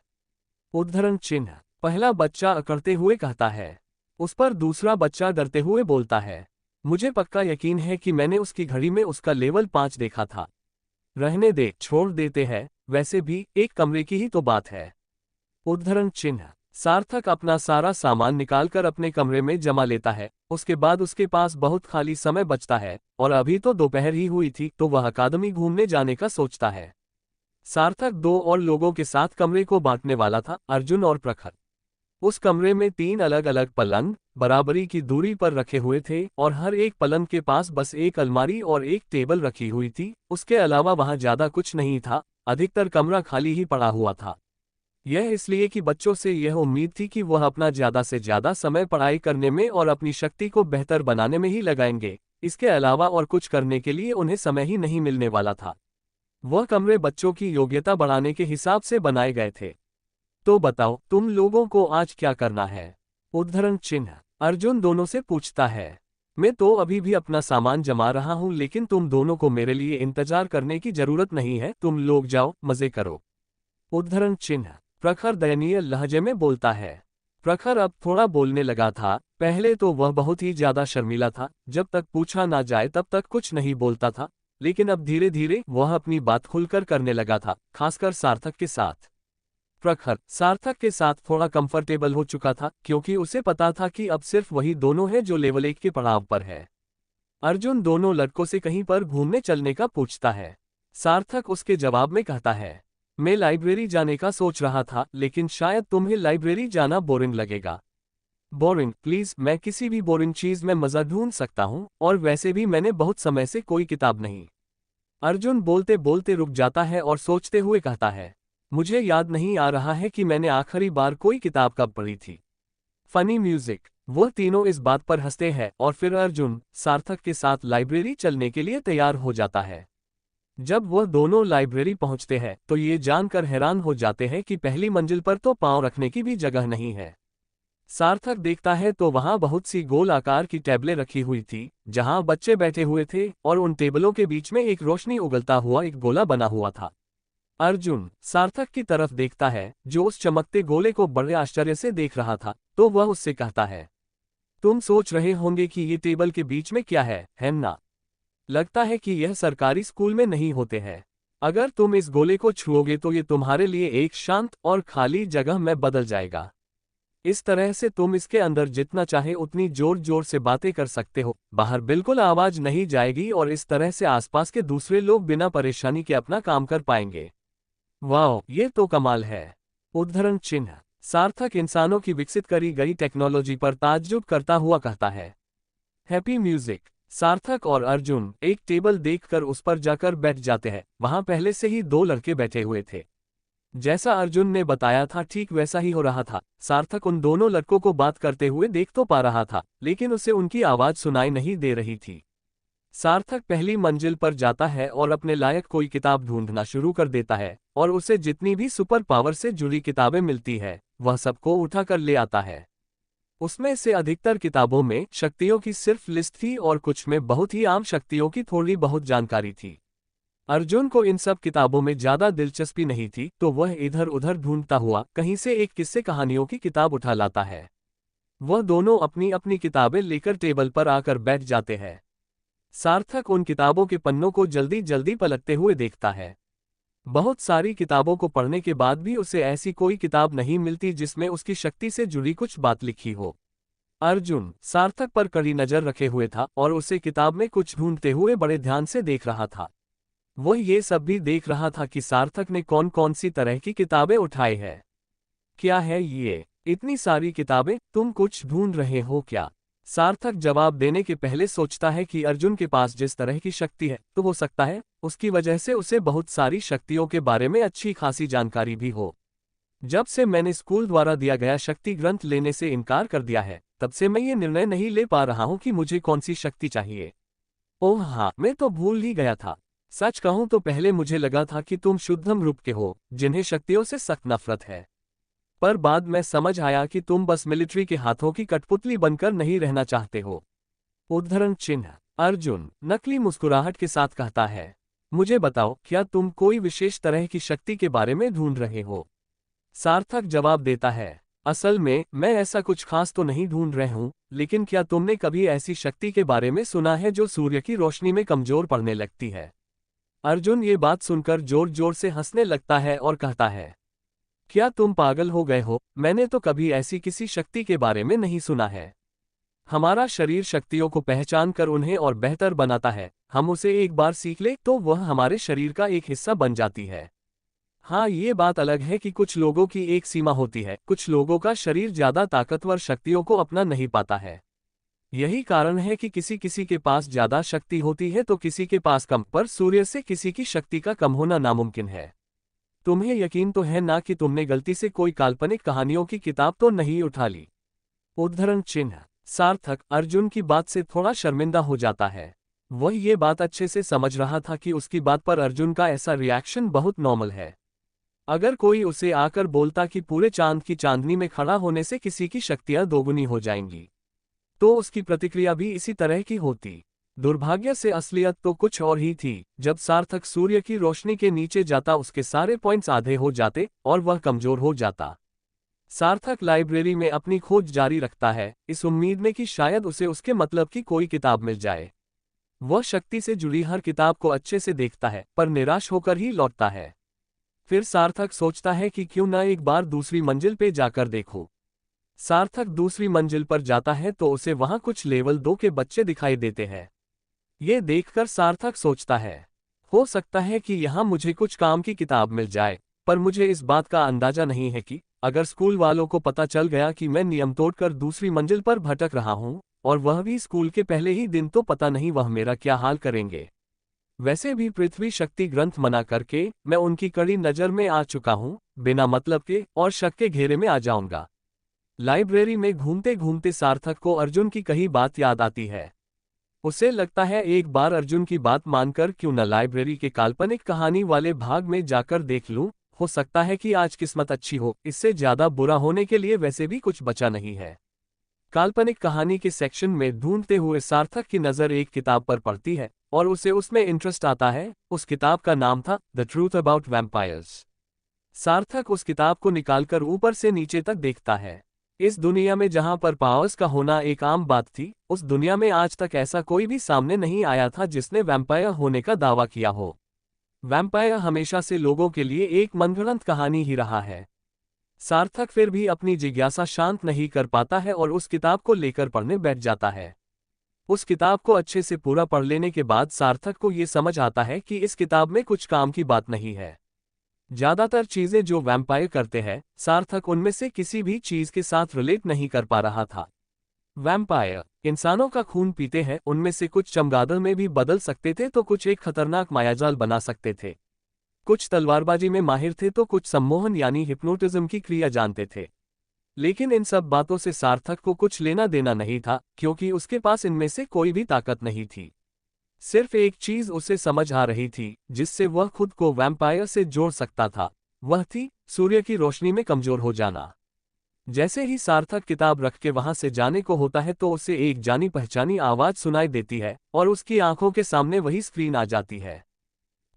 उद्धरण चिन्ह। पहला बच्चा अकड़ते हुए कहता है। उस पर दूसरा बच्चा डरते हुए बोलता है। मुझे पक्का यकीन है कि मैंने उसकी घड़ी में उसका लेवल 5 देखा था। रहने दे, छोड़ देते हैं, वैसे भी एक कमरे की ही तो बात है। उद्धरण चिन्ह। सार्थक अपना सारा सामान निकालकर अपने कमरे में जमा लेता है। उसके बाद उसके पास बहुत खाली समय बचता है और अभी तो दोपहर ही हुई थी, तो वह अकादमी घूमने जाने का सोचता है। सार्थक 2 और लोगों के साथ कमरे को बांटने वाला था, अर्जुन और प्रखर। उस कमरे में 3 अलग अलग पलंग बराबरी की दूरी पर रखे हुए थे और हर एक पलंग के पास बस एक अलमारी और एक टेबल रखी हुई थी। उसके अलावा वहां ज्यादा कुछ नहीं था, अधिकतर कमरा खाली ही पड़ा हुआ था। यह इसलिए कि बच्चों से यह उम्मीद थी कि वह अपना ज्यादा से ज्यादा समय पढ़ाई करने में और अपनी शक्ति को बेहतर बनाने में ही लगाएंगे। इसके अलावा और कुछ करने के लिए उन्हें समय ही नहीं मिलने वाला था। वह कमरे बच्चों की योग्यता बढ़ाने के हिसाब से बनाए गए थे। तो बताओ तुम लोगों को आज क्या करना है? उद्धरण चिन्ह। अर्जुन दोनों से पूछता है। मैं तो अभी भी अपना सामान जमा रहा हूं, लेकिन तुम दोनों को मेरे लिए इंतजार करने की जरूरत नहीं है, तुम लोग जाओ मजे करो। उद्धरण चिन्ह। प्रखर दयनीय लहजे में बोलता है। प्रखर अब थोड़ा बोलने लगा था। पहले तो वह बहुत ही ज्यादा शर्मीला था, जब तक पूछा ना जाए तब तक कुछ नहीं बोलता था, लेकिन अब धीरे धीरे वह अपनी बात खुलकर करने लगा था, खासकर सार्थक के साथ। प्रखर सार्थक के साथ थोड़ा कंफर्टेबल हो चुका था, क्योंकि उसे पता था कि अब सिर्फ वही दोनों हैं जो लेवल 1 के पड़ाव पर है। अर्जुन दोनों लड़कों से कहीं पर घूमने चलने का पूछता है। सार्थक उसके जवाब में कहता है, मैं लाइब्रेरी जाने का सोच रहा था, लेकिन शायद तुम्हें लाइब्रेरी जाना बोरिंग लगेगा। बोरिंग, प्लीज, मैं किसी भी बोरिंग चीज में मजा ढूंढ सकता हूँ, और वैसे भी मैंने बहुत समय से कोई किताब नहीं। अर्जुन बोलते बोलते रुक जाता है और सोचते हुए कहता है, मुझे याद नहीं आ रहा है कि मैंने आखिरी बार कोई किताब कब पढ़ी थी। Funny music. वह तीनों इस बात पर हंसते हैं और फिर अर्जुन सार्थक के साथ लाइब्रेरी चलने के लिए तैयार हो जाता है। जब वह दोनों लाइब्रेरी पहुंचते हैं तो ये जानकर हैरान हो जाते हैं कि पहली मंजिल पर तो पांव रखने की भी जगह नहीं है। सार्थक देखता है तो वहां बहुत सी गोल आकार की टेबलें रखी हुई थी जहां बच्चे बैठे हुए थे, और उन टेबलों के बीच में एक रोशनी उगलता हुआ एक गोला बना हुआ था। अर्जुन सार्थक की तरफ देखता है जो उस चमकते गोले को बड़े आश्चर्य से देख रहा था, तो वह उससे कहता है, तुम सोच रहे होंगे कि ये टेबल के बीच में क्या है ना? लगता है कि यह सरकारी स्कूल में नहीं होते हैं। अगर तुम इस गोले को छुओगे तो ये तुम्हारे लिए एक शांत और खाली जगह में बदल जाएगा। इस तरह से तुम इसके अंदर जितना चाहे उतनी जोर जोर से बातें कर सकते हो, बाहर बिल्कुल आवाज नहीं जाएगी और इस तरह से आसपास के दूसरे लोग बिना परेशानी के अपना काम कर पाएंगे। वाह, ये तो कमाल है। उद्धरण चिन्ह। सार्थक इंसानों की विकसित करी गई टेक्नोलॉजी पर ताज्जुब करता हुआ कहता है। Happy music. सार्थक और अर्जुन एक टेबल देखकर उस पर जाकर बैठ जाते हैं। वहां पहले से ही दो लड़के बैठे हुए थे। जैसा अर्जुन ने बताया था ठीक वैसा ही हो रहा था। सार्थक उन दोनों लड़कों को बात करते हुए देख तो पा रहा था, लेकिन उसे उनकी आवाज सुनाई नहीं दे रही थी। सार्थक पहली मंजिल पर जाता है और अपने लायक कोई किताब ढूंढना शुरू कर देता है, और उसे जितनी भी सुपर पावर से जुड़ी किताबें मिलती है वह सबको उठाकर ले आता है। उसमें से अधिकतर किताबों में शक्तियों की सिर्फ लिस्ट थी और कुछ में बहुत ही आम शक्तियों की थोड़ी बहुत जानकारी थी। अर्जुन को इन सब किताबों में ज्यादा दिलचस्पी नहीं थी, तो वह इधर उधर ढूंढता हुआ कहीं से एक किस्से कहानियों की किताब उठा लाता है। वह दोनों अपनी अपनी किताबें लेकर टेबल पर आकर बैठ जाते हैं। सार्थक उन किताबों के पन्नों को जल्दी जल्दी पलटते हुए देखता है। बहुत सारी किताबों को पढ़ने के बाद भी उसे ऐसी कोई किताब नहीं मिलती जिसमें उसकी शक्ति से जुड़ी कुछ बात लिखी हो। अर्जुन सार्थक पर कड़ी नजर रखे हुए था और उसे किताब में कुछ ढूंढते हुए बड़े ध्यान से देख रहा था। वह ये सब भी देख रहा था कि सार्थक ने कौन कौन सी तरह की किताबें उठाई है। क्या है ये इतनी सारी किताबें, तुम कुछ ढूंढ रहे हो क्या? सार्थक जवाब देने के पहले सोचता है कि अर्जुन के पास जिस तरह की शक्ति है तो हो सकता है उसकी वजह से उसे बहुत सारी शक्तियों के बारे में अच्छी खासी जानकारी भी हो। जब से मैंने स्कूल द्वारा दिया गया शक्ति ग्रंथ लेने से इनकार कर दिया है, तब से मैं ये निर्णय नहीं ले पा रहा हूँ कि मुझे कौन सी शक्ति चाहिए। ओह हाँ, मैं तो भूल ही गया था। सच कहूँ तो पहले मुझे लगा था कि तुम शुद्धम रूप के हो जिन्हें शक्तियों से सख्त नफरत है, पर बाद में समझ आया कि तुम बस मिलिट्री के हाथों की कठपुतली बनकर नहीं रहना चाहते हो। उद्धरण चिन्ह। अर्जुन नकली मुस्कुराहट के साथ कहता है, मुझे बताओ, क्या तुम कोई विशेष तरह की शक्ति के बारे में ढूंढ रहे हो? सार्थक जवाब देता है, असल में मैं ऐसा कुछ खास तो नहीं ढूंढ रहा हूं, लेकिन क्या तुमने कभी ऐसी शक्ति के बारे में सुना है जो सूर्य की रोशनी में कमजोर पड़ने लगती है? अर्जुन ये बात सुनकर जोर जोर से हंसने लगता है और कहता है, क्या तुम पागल हो गए हो? मैंने तो कभी ऐसी किसी शक्ति के बारे में नहीं सुना है। हमारा शरीर शक्तियों को पहचान कर उन्हें और बेहतर बनाता है। हम उसे एक बार सीख ले तो वह हमारे शरीर का एक हिस्सा बन जाती है। हाँ, ये बात अलग है कि कुछ लोगों की एक सीमा होती है, कुछ लोगों का शरीर ज्यादा ताकतवर शक्तियों को अपना नहीं पाता है। यही कारण है कि किसी किसी के पास ज्यादा शक्ति होती है तो किसी के पास कम, पर सूर्य से किसी की शक्ति का कम होना नामुमकिन है। तुम्हें यकीन तो है ना कि तुमने गलती से कोई काल्पनिक कहानियों की किताब तो नहीं उठा ली? उद्धरण चिन्ह। सार्थक अर्जुन की बात से थोड़ा शर्मिंदा हो जाता है। वह ये बात अच्छे से समझ रहा था कि उसकी बात पर अर्जुन का ऐसा रिएक्शन बहुत नॉर्मल है। अगर कोई उसे आकर बोलता कि पूरे चांद की चांदनी में खड़ा होने से किसी की शक्तियां दोगुनी हो जाएंगी, तो उसकी प्रतिक्रिया भी इसी तरह की होती। दुर्भाग्य से असलियत तो कुछ और ही थी। जब सार्थक सूर्य की रोशनी के नीचे जाता उसके सारे पॉइंट्स आधे हो जाते और वह कमजोर हो जाता। सार्थक लाइब्रेरी में अपनी खोज जारी रखता है, इस उम्मीद में कि शायद उसे उसके मतलब की कोई किताब मिल जाए। वह शक्ति से जुड़ी हर किताब को अच्छे से देखता है, पर निराश होकर ही लौटता है। फिर सार्थक सोचता है कि क्यों न एक बार दूसरी मंजिल पे जाकर देखूं। सार्थक दूसरी मंजिल पर जाता है तो उसे वहां कुछ लेवल 2 के बच्चे दिखाई देते हैं। ये देखकर सार्थक सोचता है, हो सकता है कि यहाँ मुझे कुछ काम की किताब मिल जाए, पर मुझे इस बात का अंदाजा नहीं है कि अगर स्कूल वालों को पता चल गया कि मैं नियम तोड़कर दूसरी मंजिल पर भटक रहा हूं, और वह भी स्कूल के पहले ही दिन, तो पता नहीं वह मेरा क्या हाल करेंगे। वैसे भी पृथ्वी शक्ति ग्रंथ मना करके मैं उनकी कड़ी नजर में आ चुका हूं, बिना मतलब के और शक के घेरे में आ जाऊंगा। लाइब्रेरी में घूमते घूमते सार्थक को अर्जुन की कही बात याद आती है। उसे लगता है एक बार अर्जुन की बात मानकर क्यों न लाइब्रेरी के काल्पनिक कहानी वाले भाग में जाकर देख लूं, हो सकता है कि आज किस्मत अच्छी हो। इससे ज्यादा बुरा होने के लिए वैसे भी कुछ बचा नहीं है। काल्पनिक कहानी के सेक्शन में ढूंढते हुए सार्थक की नज़र एक किताब पर पड़ती है और उसे उसमें इंटरेस्ट आता है। उस किताब का नाम था द ट्रूथ अबाउट वैम्पायर्स। सार्थक उस किताब को निकालकर ऊपर से नीचे तक देखता है। इस दुनिया में जहां पर पावर्स का होना एक आम बात थी, उस दुनिया में आज तक ऐसा कोई भी सामने नहीं आया था जिसने वैम्पायर होने का दावा किया हो। वैम्पायर हमेशा से लोगों के लिए एक मनगढ़ंत कहानी ही रहा है। सार्थक फिर भी अपनी जिज्ञासा शांत नहीं कर पाता है और उस किताब को लेकर पढ़ने बैठ जाता है। उस किताब को अच्छे से पूरा पढ़ लेने के बाद सार्थक को ये समझ आता है कि इस किताब में कुछ काम की बात नहीं है। ज्यादातर चीजें जो वैम्पायर करते हैं, सार्थक उनमें से किसी भी चीज के साथ रिलेट नहीं कर पा रहा था। वैम्पायर इंसानों का खून पीते हैं, उनमें से कुछ चमगादड़ में भी बदल सकते थे तो कुछ एक खतरनाक मायाजाल बना सकते थे। कुछ तलवारबाजी में माहिर थे तो कुछ सम्मोहन यानी हिप्नोटिज्म की क्रिया जानते थे। लेकिन इन सब बातों से सार्थक को कुछ लेना देना नहीं था, क्योंकि उसके पास इनमें से कोई भी ताकत नहीं थी। सिर्फ एक चीज उसे समझ आ रही थी जिससे वह खुद को वैम्पायर से जोड़ सकता था, वह थी सूर्य की रोशनी में कमजोर हो जाना। जैसे ही सार्थक किताब रख के वहां से जाने को होता है तो उसे एक जानी पहचानी आवाज सुनाई देती है और उसकी आंखों के सामने वही स्क्रीन आ जाती है।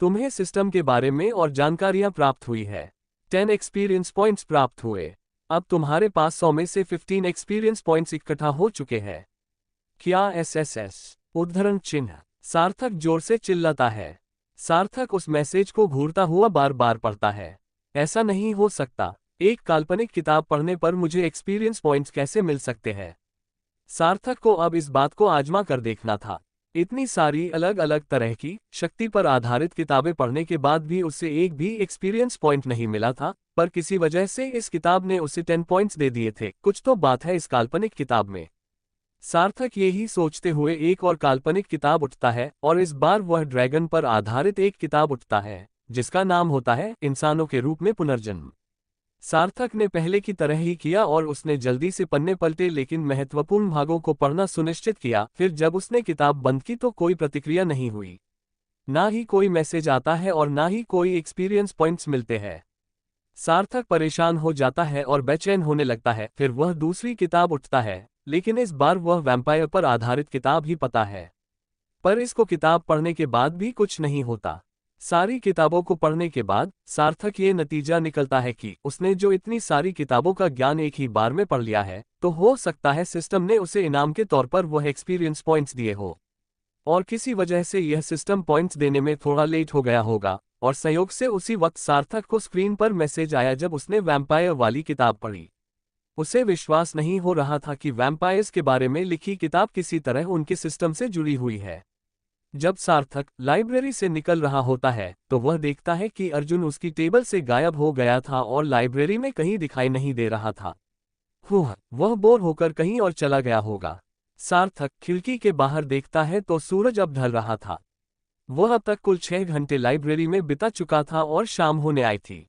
तुम्हें सिस्टम के बारे में और जानकारियां प्राप्त हुई है। 10 एक्सपीरियंस पॉइंट्स प्राप्त हुए। अब तुम्हारे पास 100 में से 15 एक्सपीरियंस पॉइंट्स इकट्ठा हो चुके हैं। क्या एसएसएस उद्धरण चिन्ह। सार्थक जोर से चिल्लाता है। सार्थक उस मैसेज को घूरता हुआ बार बार पढ़ता है। ऐसा नहीं हो सकता, एक काल्पनिक किताब पढ़ने पर मुझे एक्सपीरियंस पॉइंट्स कैसे मिल सकते हैं। सार्थक को अब इस बात को आजमा कर देखना था। इतनी सारी अलग अलग तरह की शक्ति पर आधारित किताबें पढ़ने के बाद भी उसे एक भी एक्सपीरियंस पॉइंट नहीं मिला था, पर किसी वजह से इस किताब ने उसे 10 पॉइंट्स दे दिए थे। कुछ तो बात है इस काल्पनिक किताब में। सार्थक यही सोचते हुए एक और काल्पनिक किताब उठता है और इस बार वह ड्रैगन पर आधारित एक किताब उठता है जिसका नाम होता है इंसानों के रूप में पुनर्जन्म। सार्थक ने पहले की तरह ही किया और उसने जल्दी से पन्ने पलटे, लेकिन महत्वपूर्ण भागों को पढ़ना सुनिश्चित किया। फिर जब उसने किताब बंद की तो कोई प्रतिक्रिया नहीं हुई। ना ही कोई मैसेज आता है और ना ही कोई एक्सपीरियंस पॉइंट्स मिलते हैं। सार्थक परेशान हो जाता है और बेचैन होने लगता है। फिर वह दूसरी किताब उठता है, लेकिन इस बार वह वैम्पायर पर आधारित किताब ही पता है। पर इसको किताब पढ़ने के बाद भी कुछ नहीं होता। सारी किताबों को पढ़ने के बाद सार्थक ये नतीजा निकलता है कि उसने जो इतनी सारी किताबों का ज्ञान एक ही बार में पढ़ लिया है, तो हो सकता है सिस्टम ने उसे इनाम के तौर पर वह एक्सपीरियंस पॉइंट्स दिए हो, और किसी वजह से यह सिस्टम पॉइंट्स देने में थोड़ा लेट हो गया होगा। और संयोग से उसी वक्त सार्थक को स्क्रीन पर मैसेज आया जब उसने वैम्पायर वाली किताब पढ़ी। उसे विश्वास नहीं हो रहा था कि वैम्पायर्स के बारे में लिखी किताब किसी तरह उनके सिस्टम से जुड़ी हुई है। जब सार्थक लाइब्रेरी से निकल रहा होता है तो वह देखता है कि अर्जुन उसकी टेबल से गायब हो गया था और लाइब्रेरी में कहीं दिखाई नहीं दे रहा था। वह बोर होकर कहीं और चला गया होगा। सार्थक खिड़की के बाहर देखता है तो सूरज अब ढल रहा था। वह अब तक कुल 6 घंटे लाइब्रेरी में बिता चुका था और शाम होने आई थी।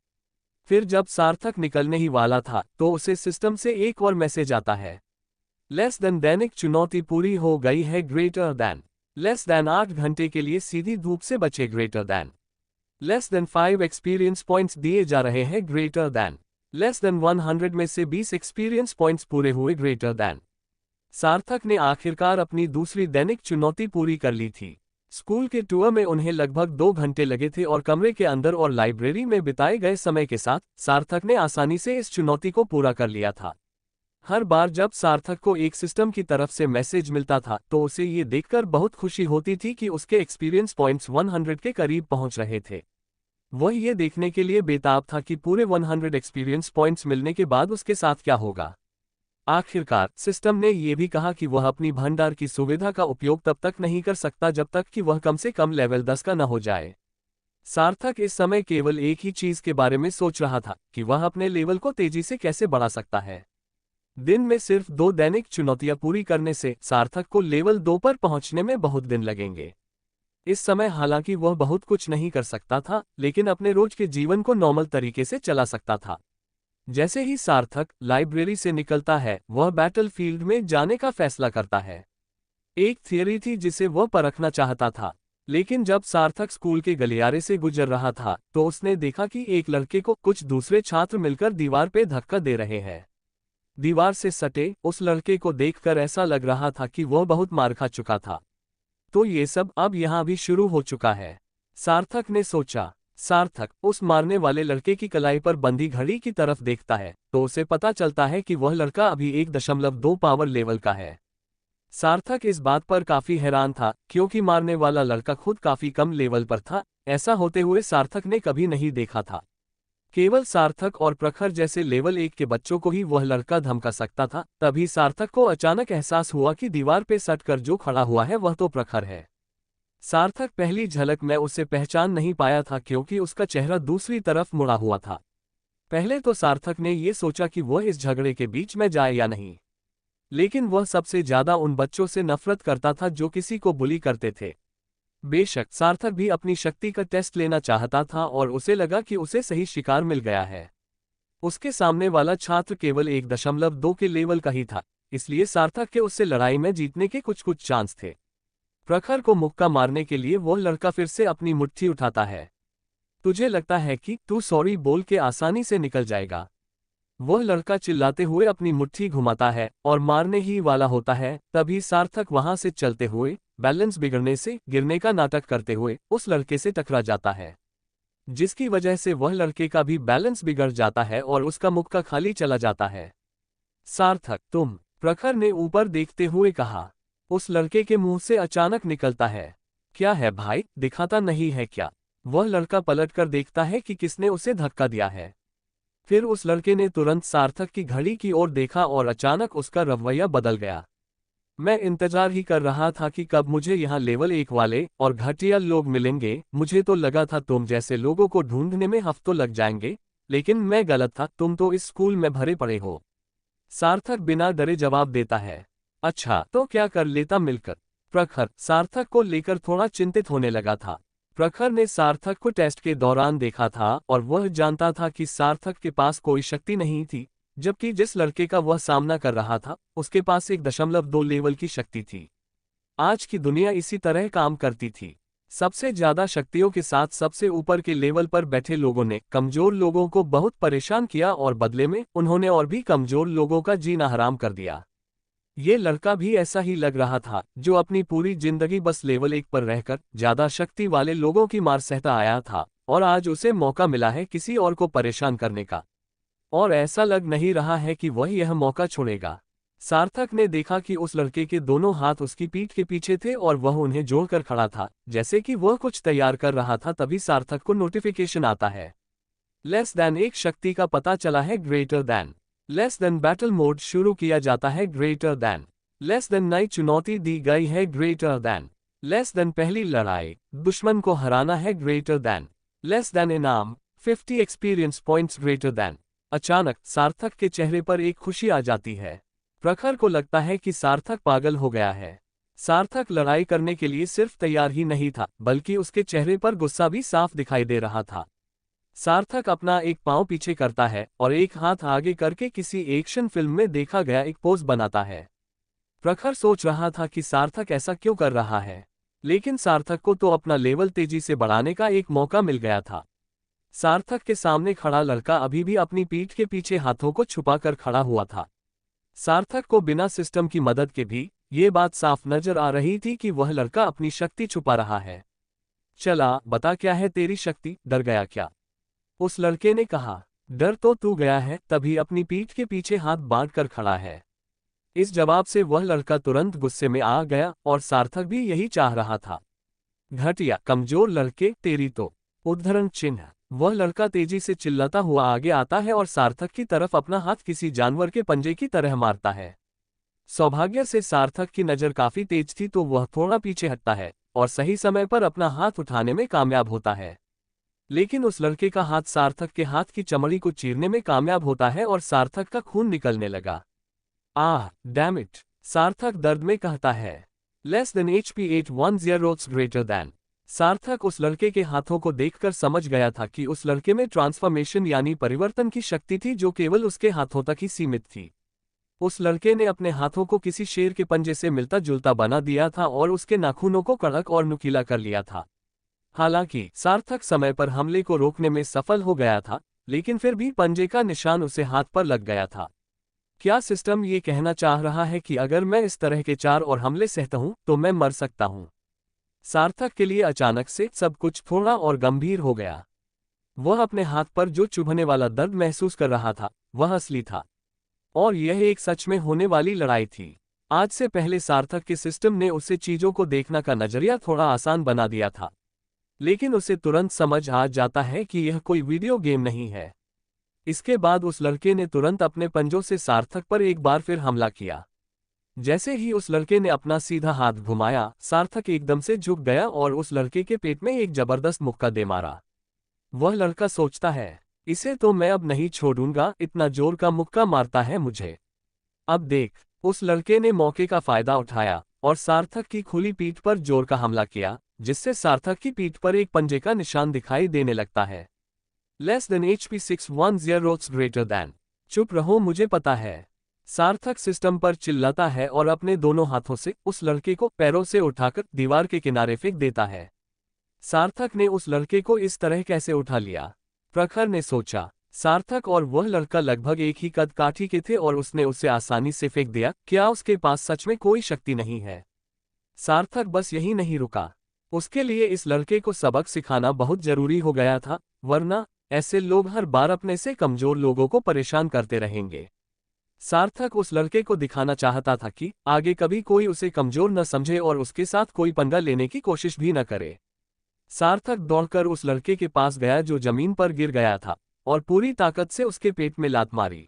फिर जब सार्थक निकलने ही वाला था तो उसे सिस्टम से एक और मैसेज आता है। लेस देन दैनिक चुनौती पूरी हो गई है, ग्रेटर दैन। लेस देन 8 घंटे के लिए सीधी धूप से बचे, greater than. Less then 5 experience points दिए जा रहे हैं, ग्रेटर दैन। लेस देन 100 में से 20 एक्सपीरियंस पॉइंट्स पूरे हुए, ग्रेटर दैन। सार्थक ने आखिरकार अपनी दूसरी दैनिक चुनौती पूरी कर ली थी। स्कूल के टूर में उन्हें लगभग 2 घंटे लगे थे और कमरे के अंदर और लाइब्रेरी में बिताए गए समय के साथ सार्थक ने आसानी से इस चुनौती को पूरा कर लिया था। हर बार जब सार्थक को एक सिस्टम की तरफ से मैसेज मिलता था तो उसे ये देखकर बहुत खुशी होती थी कि उसके एक्सपीरियंस पॉइंट्स 100 के करीब पहुंच रहे थे। वह ये देखने के लिए बेताब था कि पूरे 100 एक्सपीरियंस पॉइंट्स मिलने के बाद उसके साथ क्या होगा। आखिरकार सिस्टम ने यह भी कहा कि वह अपनी भंडार की सुविधा का उपयोग तब तक नहीं कर सकता जब तक कि वह कम से कम लेवल 10 का न हो जाए। सार्थक इस समय केवल एक ही चीज के बारे में सोच रहा था कि वह अपने लेवल को तेजी से कैसे बढ़ा सकता है। दिन में सिर्फ 2 दैनिक चुनौतियां पूरी करने से सार्थक को लेवल 2 पर पहुंचने में बहुत दिन लगेंगे। इस समय हालांकि वह बहुत कुछ नहीं कर सकता था, लेकिन अपने रोज के जीवन को नॉर्मल तरीके से चला सकता था। जैसे ही सार्थक लाइब्रेरी से निकलता है, वह बैटलफील्ड में जाने का फैसला करता है। एक थियरी थी जिसे वह परखना चाहता था, लेकिन जब सार्थक स्कूल के गलियारे से गुजर रहा था तो उसने देखा कि एक लड़के को कुछ दूसरे छात्र मिलकर दीवार पे धक्का दे रहे हैं। दीवार से सटे उस लड़के को देखकर ऐसा लग रहा था कि वह बहुत मार खा चुका था। तो ये सब अब यहाँ भी शुरू हो चुका है, सार्थक ने सोचा। सार्थक उस मारने वाले लड़के की कलाई पर बंधी घड़ी की तरफ देखता है तो उसे पता चलता है कि वह लड़का अभी 1.2 पावर लेवल का है। सार्थक इस बात पर काफी हैरान था क्योंकि मारने वाला लड़का खुद काफी कम लेवल पर था। ऐसा होते हुए सार्थक ने कभी नहीं देखा था। केवल सार्थक और प्रखर जैसे लेवल 1 के बच्चों को ही वह लड़का धमका सकता था। तभी सार्थक को अचानक एहसास हुआ कि दीवार पे सटकर जो खड़ा हुआ है वह तो प्रखर है। सार्थक पहली झलक में उसे पहचान नहीं पाया था क्योंकि उसका चेहरा दूसरी तरफ मुड़ा हुआ था। पहले तो सार्थक ने ये सोचा कि वह इस झगड़े के बीच में जाए या नहीं, लेकिन वह सबसे ज्यादा उन बच्चों से नफरत करता था जो किसी को बुली करते थे। बेशक सार्थक भी अपनी शक्ति का टेस्ट लेना चाहता था और उसे लगा कि उसे सही शिकार मिल गया है। उसके सामने वाला छात्र केवल 1.2 के लेवल का ही था, इसलिए सार्थक के उससे लड़ाई में जीतने के कुछ चांस थे। प्रखर को मुक्का मारने के लिए वह लड़का फिर से अपनी मुट्ठी उठाता है। तुझे लगता है कि तू सॉरी बोल के आसानी से निकल जाएगा? वह लड़का चिल्लाते हुए अपनी मुट्ठी घुमाता है और मारने ही वाला होता है। तभी सार्थक वहां से चलते हुए बैलेंस बिगड़ने से गिरने का नाटक करते हुए उस लड़के से टकरा जाता है, जिसकी वजह से वह लड़के का भी बैलेंस बिगड़ जाता है और उसका मुक्का खाली चला जाता है। सार्थक तुम, प्रखर ने ऊपर देखते हुए कहा। उस लड़के के मुंह से अचानक निकलता है, क्या है भाई, दिखाता नहीं है क्या? वह लड़का पलटकर देखता है कि किसने उसे धक्का दिया है। फिर उस लड़के ने तुरंत सार्थक की घड़ी की ओर देखा और अचानक उसका रवैया बदल गया। मैं इंतजार ही कर रहा था कि कब मुझे यहाँ लेवल 1 वाले और घटिया लोग मिलेंगे। मुझे तो लगा था तुम जैसे लोगों को ढूंढने में हफ्तों लग जाएंगे, लेकिन मैं गलत था, तुम तो इस स्कूल में भरे पड़े हो। सार्थक बिना डरे जवाब देता है। अच्छा तो क्या कर लेता मिलकर? प्रखर सार्थक को लेकर थोड़ा चिंतित होने लगा था। प्रखर ने सार्थक को टेस्ट के दौरान देखा था और वह जानता था कि सार्थक के पास कोई शक्ति नहीं थी, जबकि जिस लड़के का वह सामना कर रहा था उसके पास 1.2 लेवल की शक्ति थी। आज की दुनिया इसी तरह काम करती थी। सबसे ज्यादा शक्तियों के साथ सबसे ऊपर के लेवल पर बैठे लोगों ने कमजोर लोगों को बहुत परेशान किया और बदले में उन्होंने और भी कमजोर लोगों का जीना हराम कर दिया। ये लड़का भी ऐसा ही लग रहा था, जो अपनी पूरी जिंदगी बस लेवल 1 पर रहकर ज्यादा शक्ति वाले लोगों की मार सहता आया था और आज उसे मौका मिला है किसी और को परेशान करने का, और ऐसा लग नहीं रहा है कि वह यह मौका छोड़ेगा। सार्थक ने देखा कि उस लड़के के दोनों हाथ उसकी पीठ के पीछे थे और वह उन्हें जोड़कर खड़ा था, जैसे कि वह कुछ तैयार कर रहा था। तभी सार्थक को नोटिफिकेशन आता है, लेस देन एक शक्ति का पता चला है, greater than. Less than battle mode शुरू किया जाता है, ग्रेटर देन। लेस देन नई चुनौती दी गई है, ग्रेटर देन। लेस देन पहली लड़ाई, दुश्मन को हराना है, ग्रेटर देन। लेस देन इनाम 50 एक्सपीरियंस पॉइंट्स, ग्रेटर देन। अचानक सार्थक के चेहरे पर एक खुशी आ जाती है। प्रखर को लगता है कि सार्थक पागल हो गया है। सार्थक लड़ाई करने के लिए सिर्फ तैयार ही नहीं था, बल्कि उसके चेहरे पर गुस्सा भी साफ दिखाई दे रहा था। सार्थक अपना एक पांव पीछे करता है और एक हाथ आगे करके किसी एक्शन फिल्म में देखा गया एक पोज बनाता है। प्रखर सोच रहा था कि सार्थक ऐसा क्यों कर रहा है, लेकिन सार्थक को तो अपना लेवल तेजी से बढ़ाने का एक मौका मिल गया था। सार्थक के सामने खड़ा लड़का अभी भी अपनी पीठ के पीछे हाथों को छुपाकर खड़ा हुआ था। सार्थक को बिना सिस्टम की मदद के भी ये बात साफ नजर आ रही थी कि वह लड़का अपनी शक्ति छुपा रहा है। चला बता, क्या है तेरी शक्ति, डर गया क्या? उस लड़के ने कहा। डर तो तू गया है, तभी अपनी पीठ के पीछे हाथ बांधकर खड़ा है। इस जवाब से वह लड़का तुरंत गुस्से में आ गया और सार्थक भी यही चाह रहा था। घटिया कमजोर लड़के, तेरी तो उद्धरण चिन्ह। वह लड़का तेजी से चिल्लाता हुआ आगे आता है और सार्थक की तरफ अपना हाथ किसी जानवर के पंजे की तरह मारता है। सौभाग्य से सार्थक की नजर काफी तेज थी तो वह थोड़ा पीछे हटता है और सही समय पर अपना हाथ उठाने में कामयाब होता है। लेकिन उस लड़के का हाथ सार्थक के हाथ की चमड़ी को चीरने में कामयाब होता है और सार्थक का खून निकलने लगा। आह डैम इट, सार्थक दर्द में कहता है। Less than HP 810 greater than. सार्थक उस लड़के के हाथों को देखकर समझ गया था कि उस लड़के में ट्रांसफॉर्मेशन यानी परिवर्तन की शक्ति थी जो केवल उसके हाथों तक ही सीमित थी। उस लड़के ने अपने हाथों को किसी शेर के पंजे से मिलता जुलता बना दिया था और उसके नाखूनों को कड़क और नुकीला कर लिया था। हालांकि सार्थक समय पर हमले को रोकने में सफल हो गया था, लेकिन फिर भी पंजे का निशान उसे हाथ पर लग गया था। क्या सिस्टम ये कहना चाह रहा है कि अगर मैं इस तरह के 4 और हमले सहता हूं तो मैं मर सकता हूं? सार्थक के लिए अचानक से सब कुछ थोड़ा और गंभीर हो गया। वह अपने हाथ पर जो चुभने वाला दर्द महसूस कर रहा था वह असली था, और यह एक सच में होने वाली लड़ाई थी। आज से पहले सार्थक के सिस्टम ने उसे चीजों को देखना का नजरिया थोड़ा आसान बना दिया था, लेकिन उसे तुरंत समझ आ जाता है कि यह कोई वीडियो गेम नहीं है। इसके बाद उस लड़के ने तुरंत अपने पंजों से सार्थक पर एक बार फिर हमला किया। जैसे ही उस लड़के ने अपना सीधा हाथ घुमाया, सार्थक एकदम से झुक गया और उस लड़के के पेट में एक जबरदस्त मुक्का दे मारा। वह लड़का सोचता है, इसे तो मैं अब नहीं छोड़ूंगा, इतना जोर का मुक्का मारता है मुझे। अब देख, उस लड़के ने मौके का फायदा उठाया और सार्थक की खुली पीठ पर जोर का हमला किया, जिससे सार्थक की पीठ पर एक पंजे का निशान दिखाई देने लगता है। Less than HP 610 greater than. चुप रहो, मुझे पता है। सार्थक सिस्टम पर चिल्लाता है और अपने दोनों हाथों से उस लड़के को पैरों से उठाकर दीवार के किनारे फेंक देता है। सार्थक ने उस लड़के को इस तरह कैसे उठा लिया? प्रखर ने सोचा। सार्थक और वह लड़का लगभग एक ही कद काठी के थे और उसने उसे आसानी से फेंक दिया। क्या उसके पास सच में कोई शक्ति नहीं है? सार्थक बस यही नहीं रुका। उसके लिए इस लड़के को सबक सिखाना बहुत जरूरी हो गया था, वरना ऐसे लोग हर बार अपने से कमजोर लोगों को परेशान करते रहेंगे। सार्थक उस लड़के को दिखाना चाहता था कि आगे कभी कोई उसे कमजोर न समझे और उसके साथ कोई पंगा लेने की कोशिश भी न करे। सार्थक दौड़कर उस लड़के के पास गया जो जमीन पर गिर गया था और पूरी ताकत से उसके पेट में लात मारी।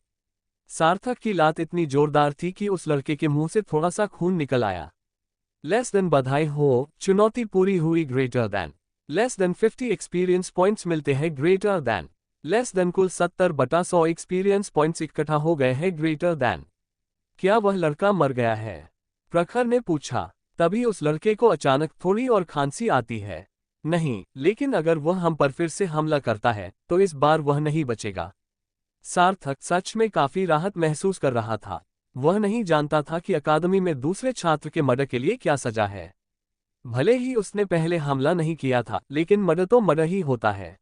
सार्थक की लात इतनी जोरदार थी कि उस लड़के के मुंह से थोड़ा सा खून निकल आया। लेस देन बधाई हो, चुनौती पूरी हुई greater than. Less then 50 experience points मिलते हैं ग्रेटर दैन। लेस देन कुल 70/100 एक्सपीरियंस पॉइंट्स इकट्ठा हो गए हैं ग्रेटर दैन। क्या वह लड़का मर गया है? प्रखर ने पूछा। तभी उस लड़के को अचानक थोड़ी और खांसी आती है। नहीं, लेकिन अगर वह हम पर फिर से हमला करता है तो इस बार वह नहीं बचेगा। सार्थक सच में काफी राहत महसूस कर रहा था। वह नहीं जानता था कि अकादमी में दूसरे छात्र के मर्डर के लिए क्या सजा है। भले ही उसने पहले हमला नहीं किया था, लेकिन मर्डर तो मर्डर ही होता है।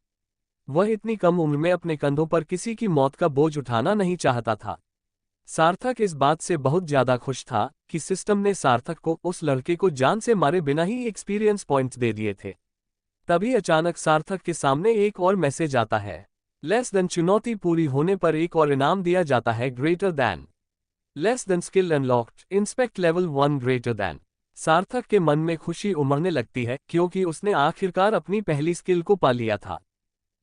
वह इतनी कम उम्र में अपने कंधों पर किसी की मौत का बोझ उठाना नहीं चाहता था। सार्थक इस बात से बहुत ज्यादा खुश था कि सिस्टम ने सार्थक को उस लड़के को जान से मारे बिना ही एक्सपीरियंस पॉइंट्स दे दिए थे। तभी अचानक सार्थक के सामने एक और मैसेज आता है। लेस देन चुनौती पूरी होने पर एक और इनाम दिया जाता है greater than. Less then skill unlocked, inspect level 1 greater than. सार्थक के मन में खुशी उमड़ने लगती है क्योंकि उसने आखिरकार अपनी पहली स्किल को पा लिया था।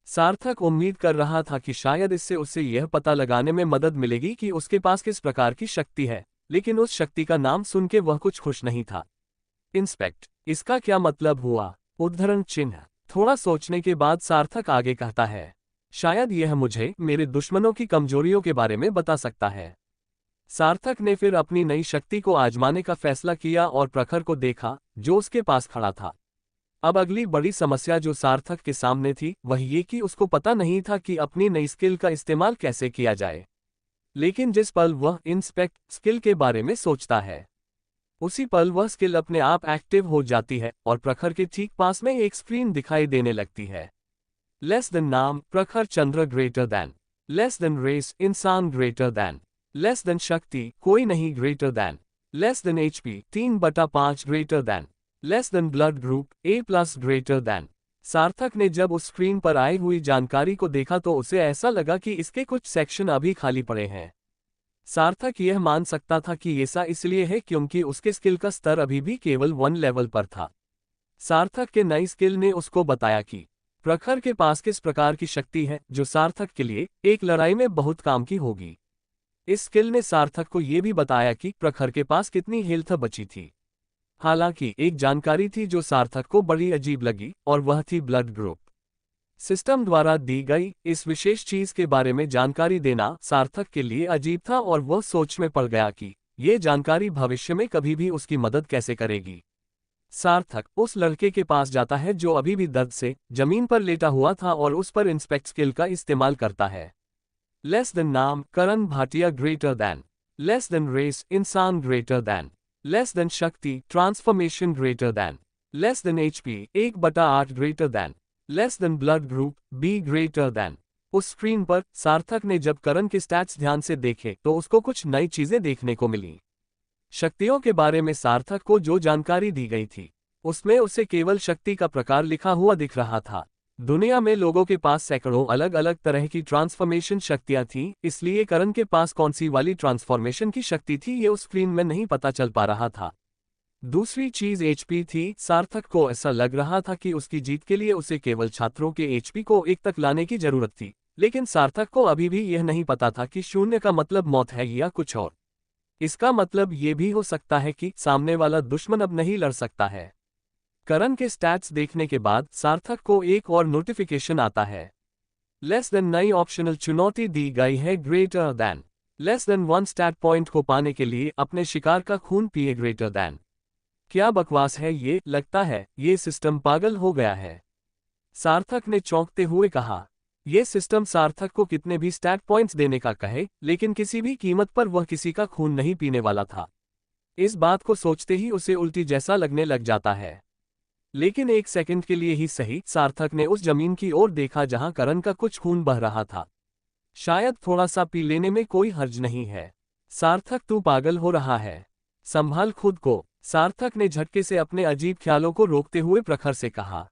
सार्थक उम्मीद कर रहा था कि शायद इससे उसे यह पता लगाने में मदद मिलेगी कि उसके पास किस प्रकार की शक्ति है, लेकिन उस शक्ति का नाम सुन के वह कुछ खुश नहीं था। इंस्पेक्ट, इसका क्या मतलब हुआ? उद्धरण चिन्ह। थोड़ा सोचने के बाद सार्थक आगे कहता है, शायद यह मुझे मेरे दुश्मनों की कमजोरियों के बारे में बता सकता है। सार्थक ने फिर अपनी नई शक्ति को आजमाने का फैसला किया और प्रखर को देखा जो उसके पास खड़ा था। अब अगली बड़ी समस्या जो सार्थक के सामने थी वह ये कि उसको पता नहीं था कि अपनी नई स्किल का इस्तेमाल कैसे किया जाए। लेकिन जिस पल वह इंस्पेक्ट स्किल के बारे में सोचता है, उसी पल वह स्किल अपने आप एक्टिव हो जाती है और प्रखर के ठीक पास में एक स्क्रीन दिखाई देने लगती है। लेस देन नाम, Prakhar Chandra greater than. Less than race, इंसान ग्रेटर दैन। लेस देन शक्ति, कोई नहीं greater than. Less than HP, 3/5 greater than. Less than blood group, A+ greater than. Sarthak ने जब उस स्क्रीन पर आई हुई जानकारी को देखा तो उसे ऐसा लगा कि इसके कुछ सेक्शन अभी खाली पड़े हैं। सार्थक यह मान सकता था कि ऐसा इसलिए है क्योंकि उसके स्किल का स्तर अभी भी केवल 1 लेवल पर था। सार्थक के नई स्किल ने उसको बताया कि प्रखर के पास किस प्रकार की शक्ति है जो सार्थक के लिए एक लड़ाई में बहुत काम की होगी। इस स्किल ने सार्थक को यह भी बताया कि प्रखर के पास कितनी हेल्थ बची थी। हालांकि एक जानकारी थी जो सार्थक को बड़ी अजीब लगी और वह थी ब्लड ग्रुप। सिस्टम द्वारा दी गई इस विशेष चीज के बारे में जानकारी देना सार्थक के लिए अजीब था और वह सोच में पड़ गया कि ये जानकारी भविष्य में कभी भी उसकी मदद कैसे करेगी। सार्थक उस लड़के के पास जाता है जो अभी भी दर्द से जमीन पर लेटा हुआ था और उस पर इंस्पेक्ट स्किल का इस्तेमाल करता है। लेस देन नाम Karan Bhatia greater than, less than race इंसान ग्रेटर दैन, लेस देन शक्ति transformation greater than, less than HP 1/8 greater than, less than blood group B greater than. उस स्क्रीन पर सार्थक ने जब करण के स्टैट्स ध्यान से देखे तो उसको कुछ नई चीजें देखने को मिली। शक्तियों के बारे में सार्थक को जो जानकारी दी गई थी उसमें उसे केवल शक्ति का प्रकार लिखा हुआ दिख रहा था। दुनिया में लोगों के पास सैकड़ों अलग अलग तरह की ट्रांसफॉर्मेशन शक्तियां थीं, इसलिए करण के पास कौन सी वाली ट्रांसफॉर्मेशन की शक्ति थी ये उस स्क्रीन में नहीं पता चल पा रहा था। दूसरी चीज HP थी। सार्थक को ऐसा लग रहा था कि उसकी जीत के लिए उसे केवल छात्रों के HP को 1 तक लाने की जरूरत थी, लेकिन सार्थक को अभी भी यह नहीं पता था कि 0 का मतलब मौत है या कुछ और। इसका मतलब ये भी हो सकता है कि सामने वाला दुश्मन अब नहीं लड़ सकता है। करण के स्टैट्स देखने के बाद सार्थक को एक और नोटिफिकेशन आता है। लेस देन नई ऑप्शनल चुनौती दी गई है greater than, less than 1 stat point को पाने के लिए अपने शिकार का खून पिए ग्रेटर दैन। क्या बकवास है ये, लगता है ये सिस्टम पागल हो गया है, सार्थक ने चौंकते हुए कहा। ये सिस्टम सार्थक को कितने भी स्टैट पॉइंट्स देने का कहे, लेकिन किसी भी कीमत पर वह किसी का खून नहीं पीने वाला था। इस बात को सोचते ही उसे उल्टी जैसा लगने लग जाता है। लेकिन 1 सेकंड के लिए ही सही, सार्थक ने उस जमीन की ओर देखा जहां करण का कुछ खून बह रहा था। शायद थोड़ा सा पी लेने में कोई हर्ज नहीं है। सार्थक तू पागल हो रहा है, संभाल खुद को, सार्थक ने झटके से अपने अजीब ख्यालों को रोकते हुए प्रखर से कहा।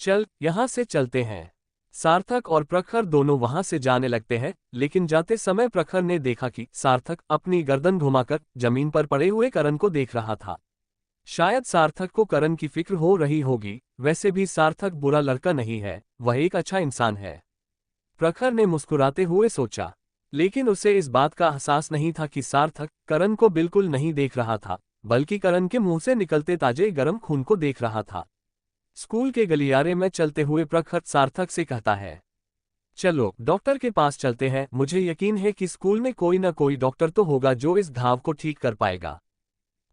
चल यहां से चलते हैं। सार्थक और प्रखर दोनों वहां से जाने लगते हैं, लेकिन जाते समय प्रखर ने देखा कि सार्थक अपनी गर्दन घुमाकर जमीन पर पड़े हुए करण को देख रहा था। शायद सार्थक को करण की फिक्र हो रही होगी, वैसे भी सार्थक बुरा लड़का नहीं है, वह एक अच्छा इंसान है, प्रखर ने मुस्कुराते हुए सोचा। लेकिन उसे इस बात का एहसास नहीं था कि सार्थक करण को बिल्कुल नहीं देख रहा था, बल्कि करण के मुंह से निकलते ताजे गर्म खून को देख रहा था। स्कूल के गलियारे में चलते हुए प्रखर सार्थक से कहता है, चलो डॉक्टर के पास चलते हैं, मुझे यकीन है कि स्कूल में कोई न कोई डॉक्टर तो होगा जो इस घाव को ठीक कर पाएगा।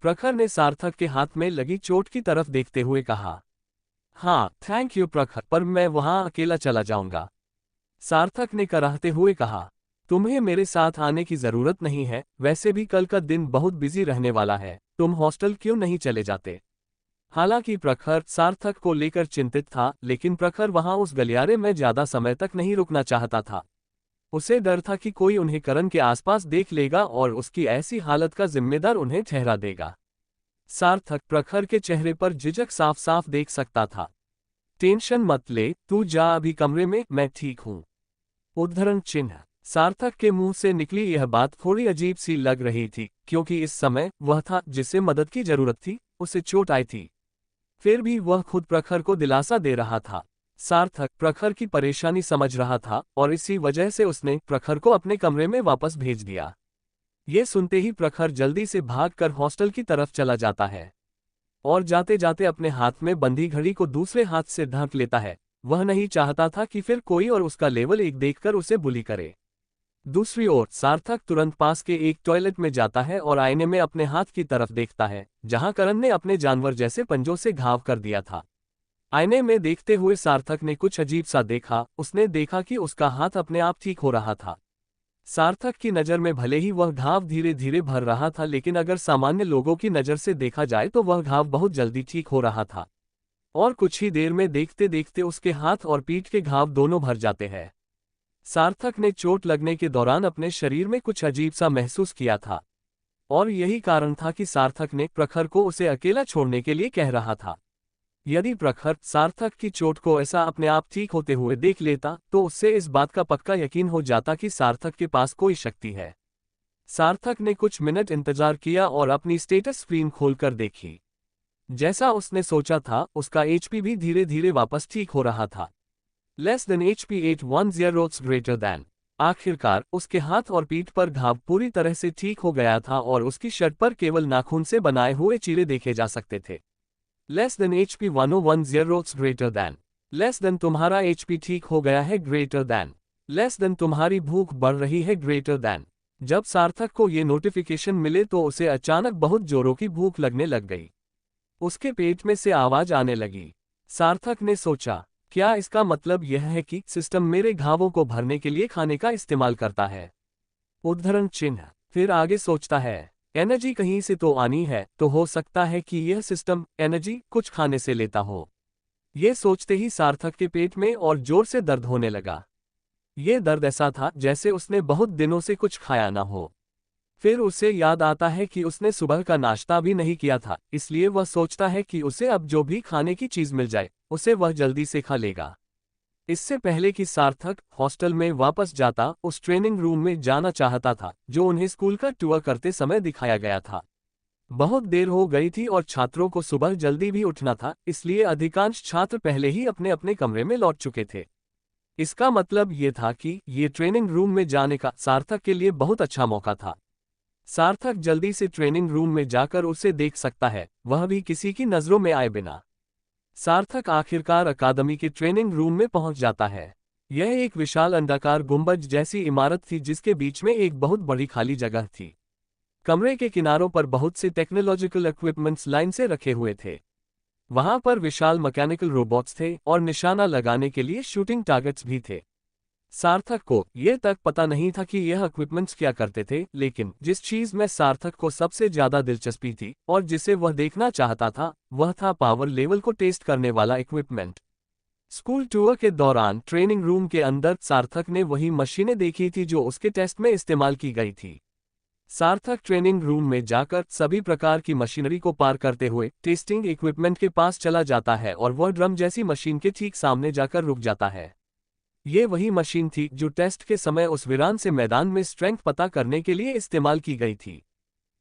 प्रखर ने सार्थक के हाथ में लगी चोट की तरफ देखते हुए कहा। हाँ थैंक यू प्रखर, पर मैं वहां अकेला चला जाऊंगा, सार्थक ने कराहते हुए कहा। तुम्हें मेरे साथ आने की जरूरत नहीं है, वैसे भी कल का दिन बहुत बिजी रहने वाला है, तुम हॉस्टल क्यों नहीं चले जाते। हालांकि प्रखर सार्थक को लेकर चिंतित था, लेकिन प्रखर वहां उस गलियारे में ज्यादा समय तक नहीं रुकना चाहता था। उसे डर था कि कोई उन्हें करण के आसपास देख लेगा और उसकी ऐसी हालत का जिम्मेदार उन्हें ठहरा देगा। सार्थक प्रखर के चेहरे पर झिझक साफ साफ देख सकता था। टेंशन मत ले, तू जा अभी कमरे में, मैं ठीक हूं। उद्धरण चिन्ह। सार्थक के मुंह से निकली यह बात थोड़ी अजीब सी लग रही थी, क्योंकि इस समय वह था जिसे मदद की जरूरत थी, उसे चोट आई थी। फिर भी वह खुद प्रखर को दिलासा दे रहा था। सार्थक प्रखर की परेशानी समझ रहा था और इसी वजह से उसने प्रखर को अपने कमरे में वापस भेज दिया। ये सुनते ही प्रखर जल्दी से भागकर हॉस्टल की तरफ चला जाता है और जाते जाते अपने हाथ में बंधी घड़ी को दूसरे हाथ से ढक लेता है। वह नहीं चाहता था कि फिर कोई और उसका लेवल 1 देखकर उसे बुली करे। दूसरी ओर सार्थक तुरंत पास के एक टॉयलेट में जाता है और आईने में अपने हाथ की तरफ देखता है, जहां करण ने अपने जानवर जैसे पंजों से घाव कर दिया था। आईने में देखते हुए सार्थक ने कुछ अजीब सा देखा। उसने देखा कि उसका हाथ अपने आप ठीक हो रहा था। सार्थक की नज़र में भले ही वह घाव धीरे धीरे भर रहा था, लेकिन अगर सामान्य लोगों की नज़र से देखा जाए तो वह घाव बहुत जल्दी ठीक हो रहा था और कुछ ही देर में देखते देखते उसके हाथ और पीठ के घाव दोनों भर जाते हैं। सार्थक ने चोट लगने के दौरान अपने शरीर में कुछ अजीब सा महसूस किया था और यही कारण था कि सार्थक ने प्रखर को उसे अकेला छोड़ने के लिए कह रहा था। यदि प्रखर सार्थक की चोट को ऐसा अपने आप ठीक होते हुए देख लेता तो उससे इस बात का पक्का यकीन हो जाता कि सार्थक के पास कोई शक्ति है। सार्थक ने कुछ मिनट इंतजार किया और अपनी स्टेटस स्क्रीन खोलकर देखी। जैसा उसने सोचा था, उसका HP भी धीरे धीरे वापस ठीक हो रहा था। Less than HP 810 greater than. आखिरकार उसके हाथ और पीठ पर घाव पूरी तरह से ठीक हो गया था और उसकी शर्ट पर केवल नाखून से बनाए हुए चीरे देखे जा सकते थे। Less than HP 1010 greater than. Less then तुम्हारा एचपी ठीक हो गया है, ग्रेटर देन। लेस देन तुम्हारी भूख बढ़ रही है, ग्रेटर देन। जब सार्थक को ये नोटिफिकेशन मिले तो उसे अचानक बहुत जोरों की भूख लगने लग गई। उसके पेट में से आवाज आने लगी। सार्थक ने सोचा, क्या इसका मतलब यह है कि सिस्टम मेरे घावों को भरने के लिए खाने का इस्तेमाल करता है? उद्धरण चिन्ह। फिर आगे सोचता है, एनर्जी कहीं से तो आनी है, तो हो सकता है कि यह सिस्टम एनर्जी कुछ खाने से लेता हो। यह सोचते ही सार्थक के पेट में और जोर से दर्द होने लगा। यह दर्द ऐसा था जैसे उसने बहुत दिनों से कुछ खाया ना हो। फिर उसे याद आता है कि उसने सुबह का नाश्ता भी नहीं किया था, इसलिए वह सोचता है कि उसे अब जो भी खाने की चीज मिल जाए उसे वह जल्दी से खा लेगा। इससे पहले कि सार्थक हॉस्टल में वापस जाता, उस ट्रेनिंग रूम में जाना चाहता था जो उन्हें स्कूल का टूर करते समय दिखाया गया था। बहुत देर हो गई थी और छात्रों को सुबह जल्दी भी उठना था, इसलिए अधिकांश छात्र पहले ही अपने अपने कमरे में लौट चुके थे। इसका मतलब ये था कि ये ट्रेनिंग रूम में जाने का सार्थक के लिए बहुत अच्छा मौका था। सार्थक जल्दी से ट्रेनिंग रूम में जाकर उसे देख सकता है, वह भी किसी की नजरों में आए बिना। सार्थक आखिरकार अकादमी के ट्रेनिंग रूम में पहुंच जाता है। यह एक विशाल अंडाकार गुंबज जैसी इमारत थी जिसके बीच में एक बहुत बड़ी खाली जगह थी। कमरे के किनारों पर बहुत से टेक्नोलॉजिकल इक्विपमेंट्स लाइन से रखे हुए थे। वहां पर विशाल मैकेनिकल रोबोट्स थे और निशाना लगाने के लिए शूटिंग टारगेट्स भी थे। सार्थक को यह तक पता नहीं था कि यह इक्विपमेंट्स क्या करते थे, लेकिन जिस चीज में सार्थक को सबसे ज्यादा दिलचस्पी थी और जिसे वह देखना चाहता था, वह था पावर लेवल को टेस्ट करने वाला इक्विपमेंट। स्कूल टूर के दौरान ट्रेनिंग रूम के अंदर सार्थक ने वही मशीनें देखी थी जो उसके टेस्ट में इस्तेमाल की गई थी। सार्थक ट्रेनिंग रूम में जाकर सभी प्रकार की मशीनरी को पार करते हुए टेस्टिंग इक्विपमेंट के पास चला जाता है और वह ड्रम जैसी मशीन के ठीक सामने जाकर रुक जाता है। ये वही मशीन थी जो टेस्ट के समय उस वीरान से मैदान में स्ट्रेंथ पता करने के लिए इस्तेमाल की गई थी।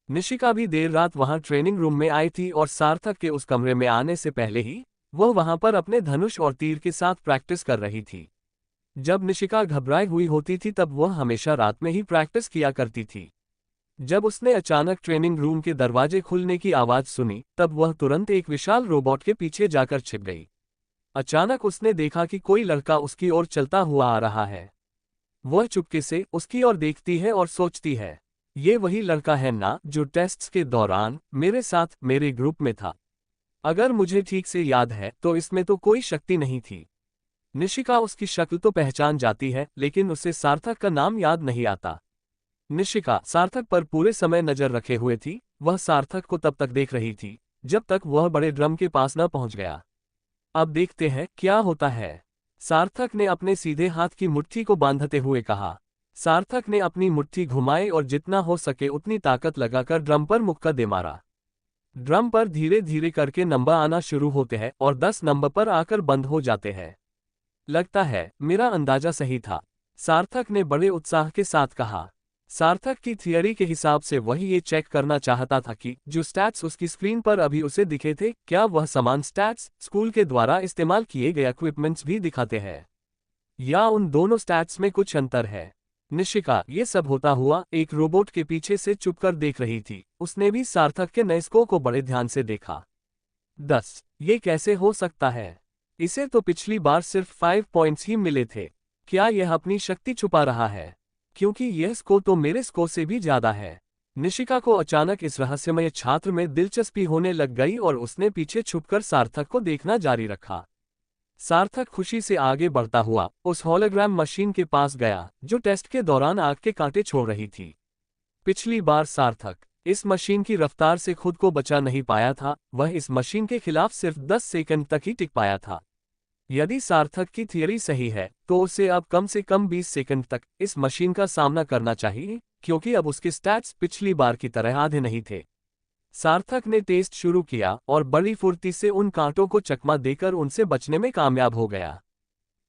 निशिका भी देर रात वहां ट्रेनिंग रूम में आई थी और सार्थक के उस कमरे में आने से पहले ही वह वहां पर अपने धनुष और तीर के साथ प्रैक्टिस कर रही थी। जब निशिका घबराई हुई होती थी तब वह हमेशा रात में ही प्रैक्टिस किया करती थी। जब उसने अचानक ट्रेनिंग रूम के दरवाजे खुलने की आवाज सुनी तब वह तुरंत एक विशाल रोबोट के पीछे जाकर छिप गई। अचानक उसने देखा कि कोई लड़का उसकी ओर चलता हुआ आ रहा है। वह चुपके से उसकी ओर देखती है और सोचती है, ये वही लड़का है ना जो टेस्ट्स के दौरान मेरे साथ मेरे ग्रुप में था। अगर मुझे ठीक से याद है तो इसमें तो कोई शक्ति नहीं थी। निशिका उसकी शक्ल तो पहचान जाती है, लेकिन उसे सार्थक का नाम याद नहीं आता। निशिका सार्थक पर पूरे समय नजर रखे हुए थी। वह सार्थक को तब तक देख रही थी जब तक वह बड़े ड्रम के पास न पहुंच गया। अब देखते हैं क्या होता है, सार्थक ने अपने सीधे हाथ की मुट्ठी को बांधते हुए कहा। सार्थक ने अपनी मुट्ठी घुमाई और जितना हो सके उतनी ताकत लगाकर ड्रम पर मुक्का दे मारा। ड्रम पर धीरे धीरे करके नंबर आना शुरू होते हैं और 10 नंबर पर आकर बंद हो जाते हैं। लगता है मेरा अंदाजा सही था, सार्थक ने बड़े उत्साह के साथ कहा। सार्थक की थियरी के हिसाब से वह ये चेक करना चाहता था कि जो स्टैट्स उसकी स्क्रीन पर अभी उसे दिखे थे, क्या वह समान स्टैट्स स्कूल के द्वारा इस्तेमाल किए गए इक्विपमेंट्स भी दिखाते हैं, या उन दोनों स्टैट्स में कुछ अंतर है। निशिका ये सब होता हुआ एक रोबोट के पीछे से चुपकर देख रही थी। उसने भी सार्थक के नए स्कोर को बड़े ध्यान से देखा। 10, ये कैसे हो सकता है? इसे तो पिछली बार सिर्फ 5 पॉइंट्स ही मिले थे। क्या यह अपनी शक्ति छुपा रहा है? क्योंकि यह स्कोर तो मेरे स्कोर से भी ज्यादा है। निशिका को अचानक इस रहस्यमय छात्र में दिलचस्पी होने लग गई और उसने पीछे छुपकर सार्थक को देखना जारी रखा। सार्थक खुशी से आगे बढ़ता हुआ उस होलोग्राम मशीन के पास गया जो टेस्ट के दौरान आग के कांटे छोड़ रही थी। पिछली बार सार्थक इस मशीन की रफ्तार से खुद को बचा नहीं पाया था। वह इस मशीन के खिलाफ सिर्फ 10 सेकंड तक ही टिक पाया था। यदि सार्थक की थियरी सही है तो उसे अब कम से कम 20 सेकंड तक इस मशीन का सामना करना चाहिए, क्योंकि अब उसके स्टैट्स पिछली बार की तरह आधे नहीं थे। सार्थक ने टेस्ट शुरू किया और बड़ी फुर्ती से उन कांटों को चकमा देकर उनसे बचने में कामयाब हो गया।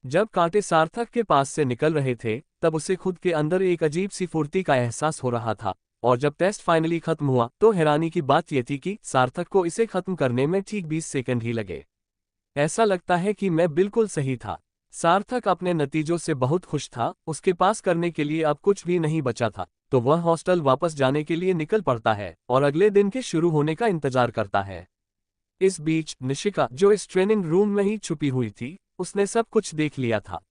जब कांटे सार्थक के पास से निकल रहे थे तब उसे खुद के अंदर एक अजीब सी फुर्ती का एहसास हो रहा था, और जब टेस्ट फाइनली खत्म हुआ तो हैरानी की बात यह थी कि सार्थक को इसे खत्म करने में ठीक 20 सेकंड ही लगे। ऐसा लगता है कि मैं बिल्कुल सही था। सार्थक अपने नतीजों से बहुत खुश था। उसके पास करने के लिए अब कुछ भी नहीं बचा था, तो वह हॉस्टल वापस जाने के लिए निकल पड़ता है और अगले दिन के शुरू होने का इंतजार करता है। इस बीच निशिका, जो इस ट्रेनिंग रूम में ही छुपी हुई थी, उसने सब कुछ देख लिया था।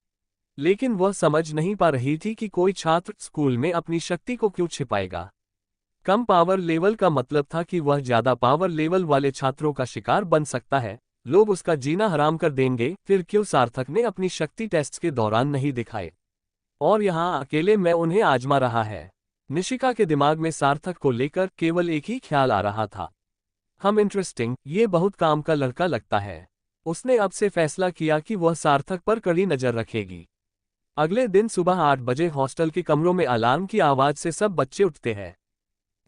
लेकिन वह समझ नहीं पा रही थी कि कोई छात्र स्कूल में अपनी शक्ति को क्यों छिपाएगा। कम पावर लेवल का मतलब था कि वह ज्यादा पावर लेवल वाले छात्रों का शिकार बन सकता है, लोग उसका जीना हराम कर देंगे। फिर क्यों सार्थक ने अपनी शक्ति टेस्ट के दौरान नहीं दिखाए, और यहाँ अकेले मैं उन्हें आजमा रहा है। निशिका के दिमाग में सार्थक को लेकर केवल एक ही ख्याल आ रहा था, हम इंटरेस्टिंग, ये बहुत काम का लड़का लगता है। उसने अब से फैसला किया कि वह सार्थक पर कड़ी नजर रखेगी। अगले दिन सुबह 8 बजे हॉस्टल के कमरों में अलार्म की आवाज से सब बच्चे उठते हैं।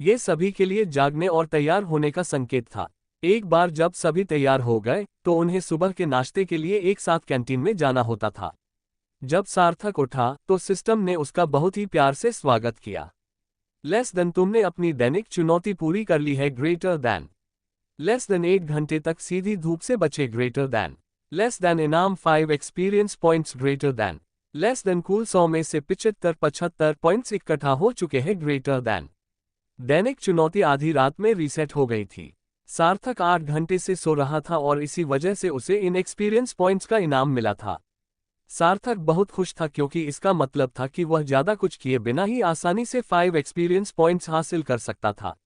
ये सभी के लिए जागने और तैयार होने का संकेत था। एक बार जब सभी तैयार हो गए तो उन्हें सुबह के नाश्ते के लिए एक साथ कैंटीन में जाना होता था। जब सार्थक उठा तो सिस्टम ने उसका बहुत ही प्यार से स्वागत किया। लेस देन तुमने अपनी दैनिक चुनौती पूरी कर ली है। ग्रेटर दैन लेस देन 1 घंटे तक सीधी धूप से बचे। ग्रेटर दैन लेस देन इनाम 5 experience points. Greater than less then कुल 100 में से 75 पॉइंट्स इकट्ठा हो चुके हैं। ग्रेटर दैन दैनिक चुनौती आधी रात में रीसेट हो गई थी। सार्थक 8 घंटे से सो रहा था और इसी वजह से उसे इन एक्सपीरियंस पॉइंट्स का इनाम मिला था। सार्थक बहुत खुश था क्योंकि इसका मतलब था कि वह ज्यादा कुछ किए बिना ही आसानी से 5 एक्सपीरियंस पॉइंट्स हासिल कर सकता था।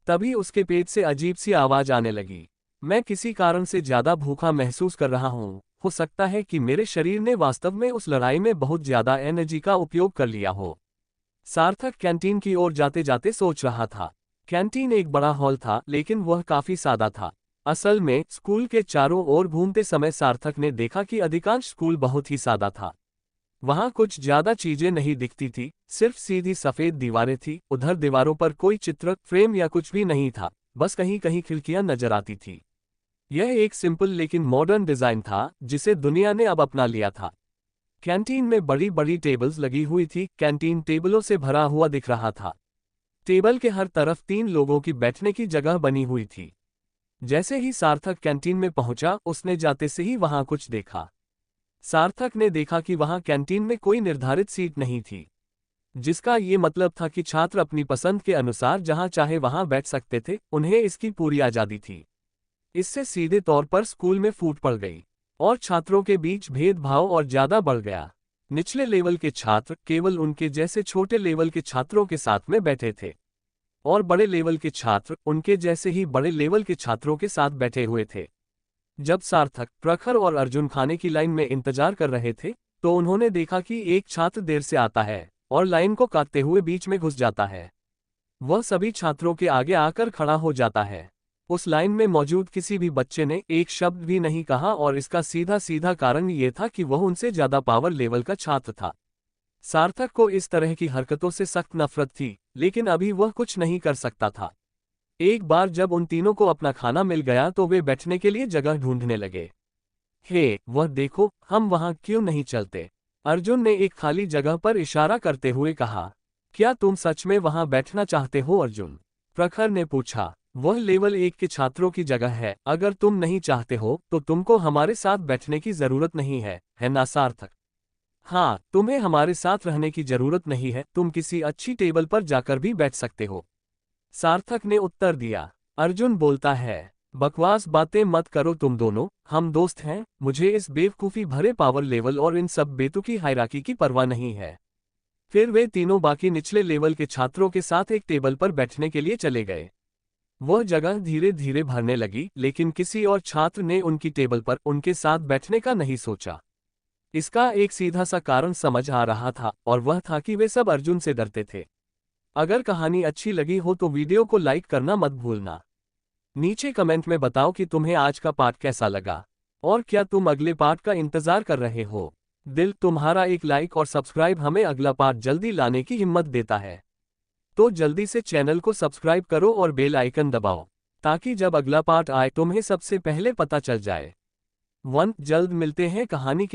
तभी उसके पेट से अजीब सी आवाज आने लगी, मैं किसी कारण से ज्यादा भूखा महसूस कर रहा हूँ। हो सकता है कि मेरे शरीर ने वास्तव में उस लड़ाई में बहुत ज्यादा एनर्जी का उपयोग कर लिया हो। सार्थक कैंटीन की ओर जाते जाते सोच रहा था। कैंटीन एक बड़ा हॉल था, लेकिन वह काफी सादा था। असल में स्कूल के चारों ओर घूमते समय सार्थक ने देखा कि अधिकांश स्कूल बहुत ही सादा था। वहां कुछ ज्यादा चीजें नहीं दिखती थी, सिर्फ सीधी सफेद दीवारें थी। उधर दीवारों पर कोई चित्र, फ्रेम या कुछ भी नहीं था, बस कहीं कहीं खिड़कियां नजर आती थी। यह एक सिंपल लेकिन मॉडर्न डिजाइन था जिसे दुनिया ने अब अपना लिया था। कैंटीन में बड़ी बड़ी टेबल्स लगी हुई थी। कैंटीन टेबलों से भरा हुआ दिख रहा था। टेबल के हर तरफ 3 लोगों की बैठने की जगह बनी हुई थी। जैसे ही सार्थक कैंटीन में पहुंचा, उसने जाते से ही वहां कुछ देखा। सार्थक ने देखा कि वहां कैंटीन में कोई निर्धारित सीट नहीं थी, जिसका ये मतलब था कि छात्र अपनी पसंद के अनुसार जहां चाहे वहां बैठ सकते थे। उन्हें इसकी पूरी आजादी थी। इससे सीधे तौर पर स्कूल में फूट पड़ गई और छात्रों के बीच भेदभाव और ज्यादा बढ़ गया। निचले लेवल के छात्र केवल उनके जैसे छोटे लेवल के छात्रों के साथ में बैठे थे, और बड़े लेवल के छात्र उनके जैसे ही बड़े लेवल के छात्रों के साथ बैठे हुए थे। जब सार्थक, प्रखर और अर्जुन खाने की लाइन में इंतजार कर रहे थे, तो उन्होंने देखा कि एक छात्र देर से आता है और लाइन को काटते हुए बीच में घुस जाता है। वह सभी छात्रों के आगे आकर खड़ा हो जाता है। उस लाइन में मौजूद किसी भी बच्चे ने एक शब्द भी नहीं कहा, और इसका सीधा सीधा कारण ये था कि वह उनसे ज्यादा पावर लेवल का छात्र था। सार्थक को इस तरह की हरकतों से सख्त नफरत थी, लेकिन अभी वह कुछ नहीं कर सकता था। एक बार जब उन तीनों को अपना खाना मिल गया तो वे बैठने के लिए जगह ढूंढने लगे। हे, वह देखो, हम वहां क्यों नहीं चलते? अर्जुन ने एक खाली जगह पर इशारा करते हुए कहा। क्या तुम सच में वहां बैठना चाहते हो अर्जुन? प्रखर ने पूछा। वह लेवल 1 के छात्रों की जगह है। अगर तुम नहीं चाहते हो तो तुमको हमारे साथ बैठने की जरूरत नहीं है ना सार्थक? हाँ, तुम्हें हमारे साथ रहने की जरूरत नहीं है, तुम किसी अच्छी टेबल पर जाकर भी बैठ सकते हो, सार्थक ने उत्तर दिया। अर्जुन बोलता है, बकवास बातें मत करो तुम दोनों, हम दोस्त हैं। मुझे इस बेवकूफ़ी भरे पावर लेवल और इन सब बेतुकी हायरार्की की परवाह नहीं है। फिर वे तीनों बाकी निचले लेवल के छात्रों के साथ एक टेबल पर बैठने के लिए चले गए। वह जगह धीरे धीरे भरने लगी, लेकिन किसी और छात्र ने उनकी टेबल पर उनके साथ बैठने का नहीं सोचा। इसका एक सीधा सा कारण समझ आ रहा था, और वह था कि वे सब अर्जुन से डरते थे। अगर कहानी अच्छी लगी हो तो वीडियो को लाइक करना मत भूलना। नीचे कमेंट में बताओ कि तुम्हें आज का पार्ट कैसा लगा, और क्या तुम अगले पार्ट का इंतजार कर रहे हो। तुम्हारा एक लाइक और सब्सक्राइब हमें अगला पार्ट जल्दी लाने की हिम्मत देता है। तो जल्दी से चैनल को सब्सक्राइब करो और बेल आइकन दबाओ, ताकि जब अगला पार्ट आए तुम्हें सबसे पहले पता चल जाए। जल्द मिलते हैं कहानी के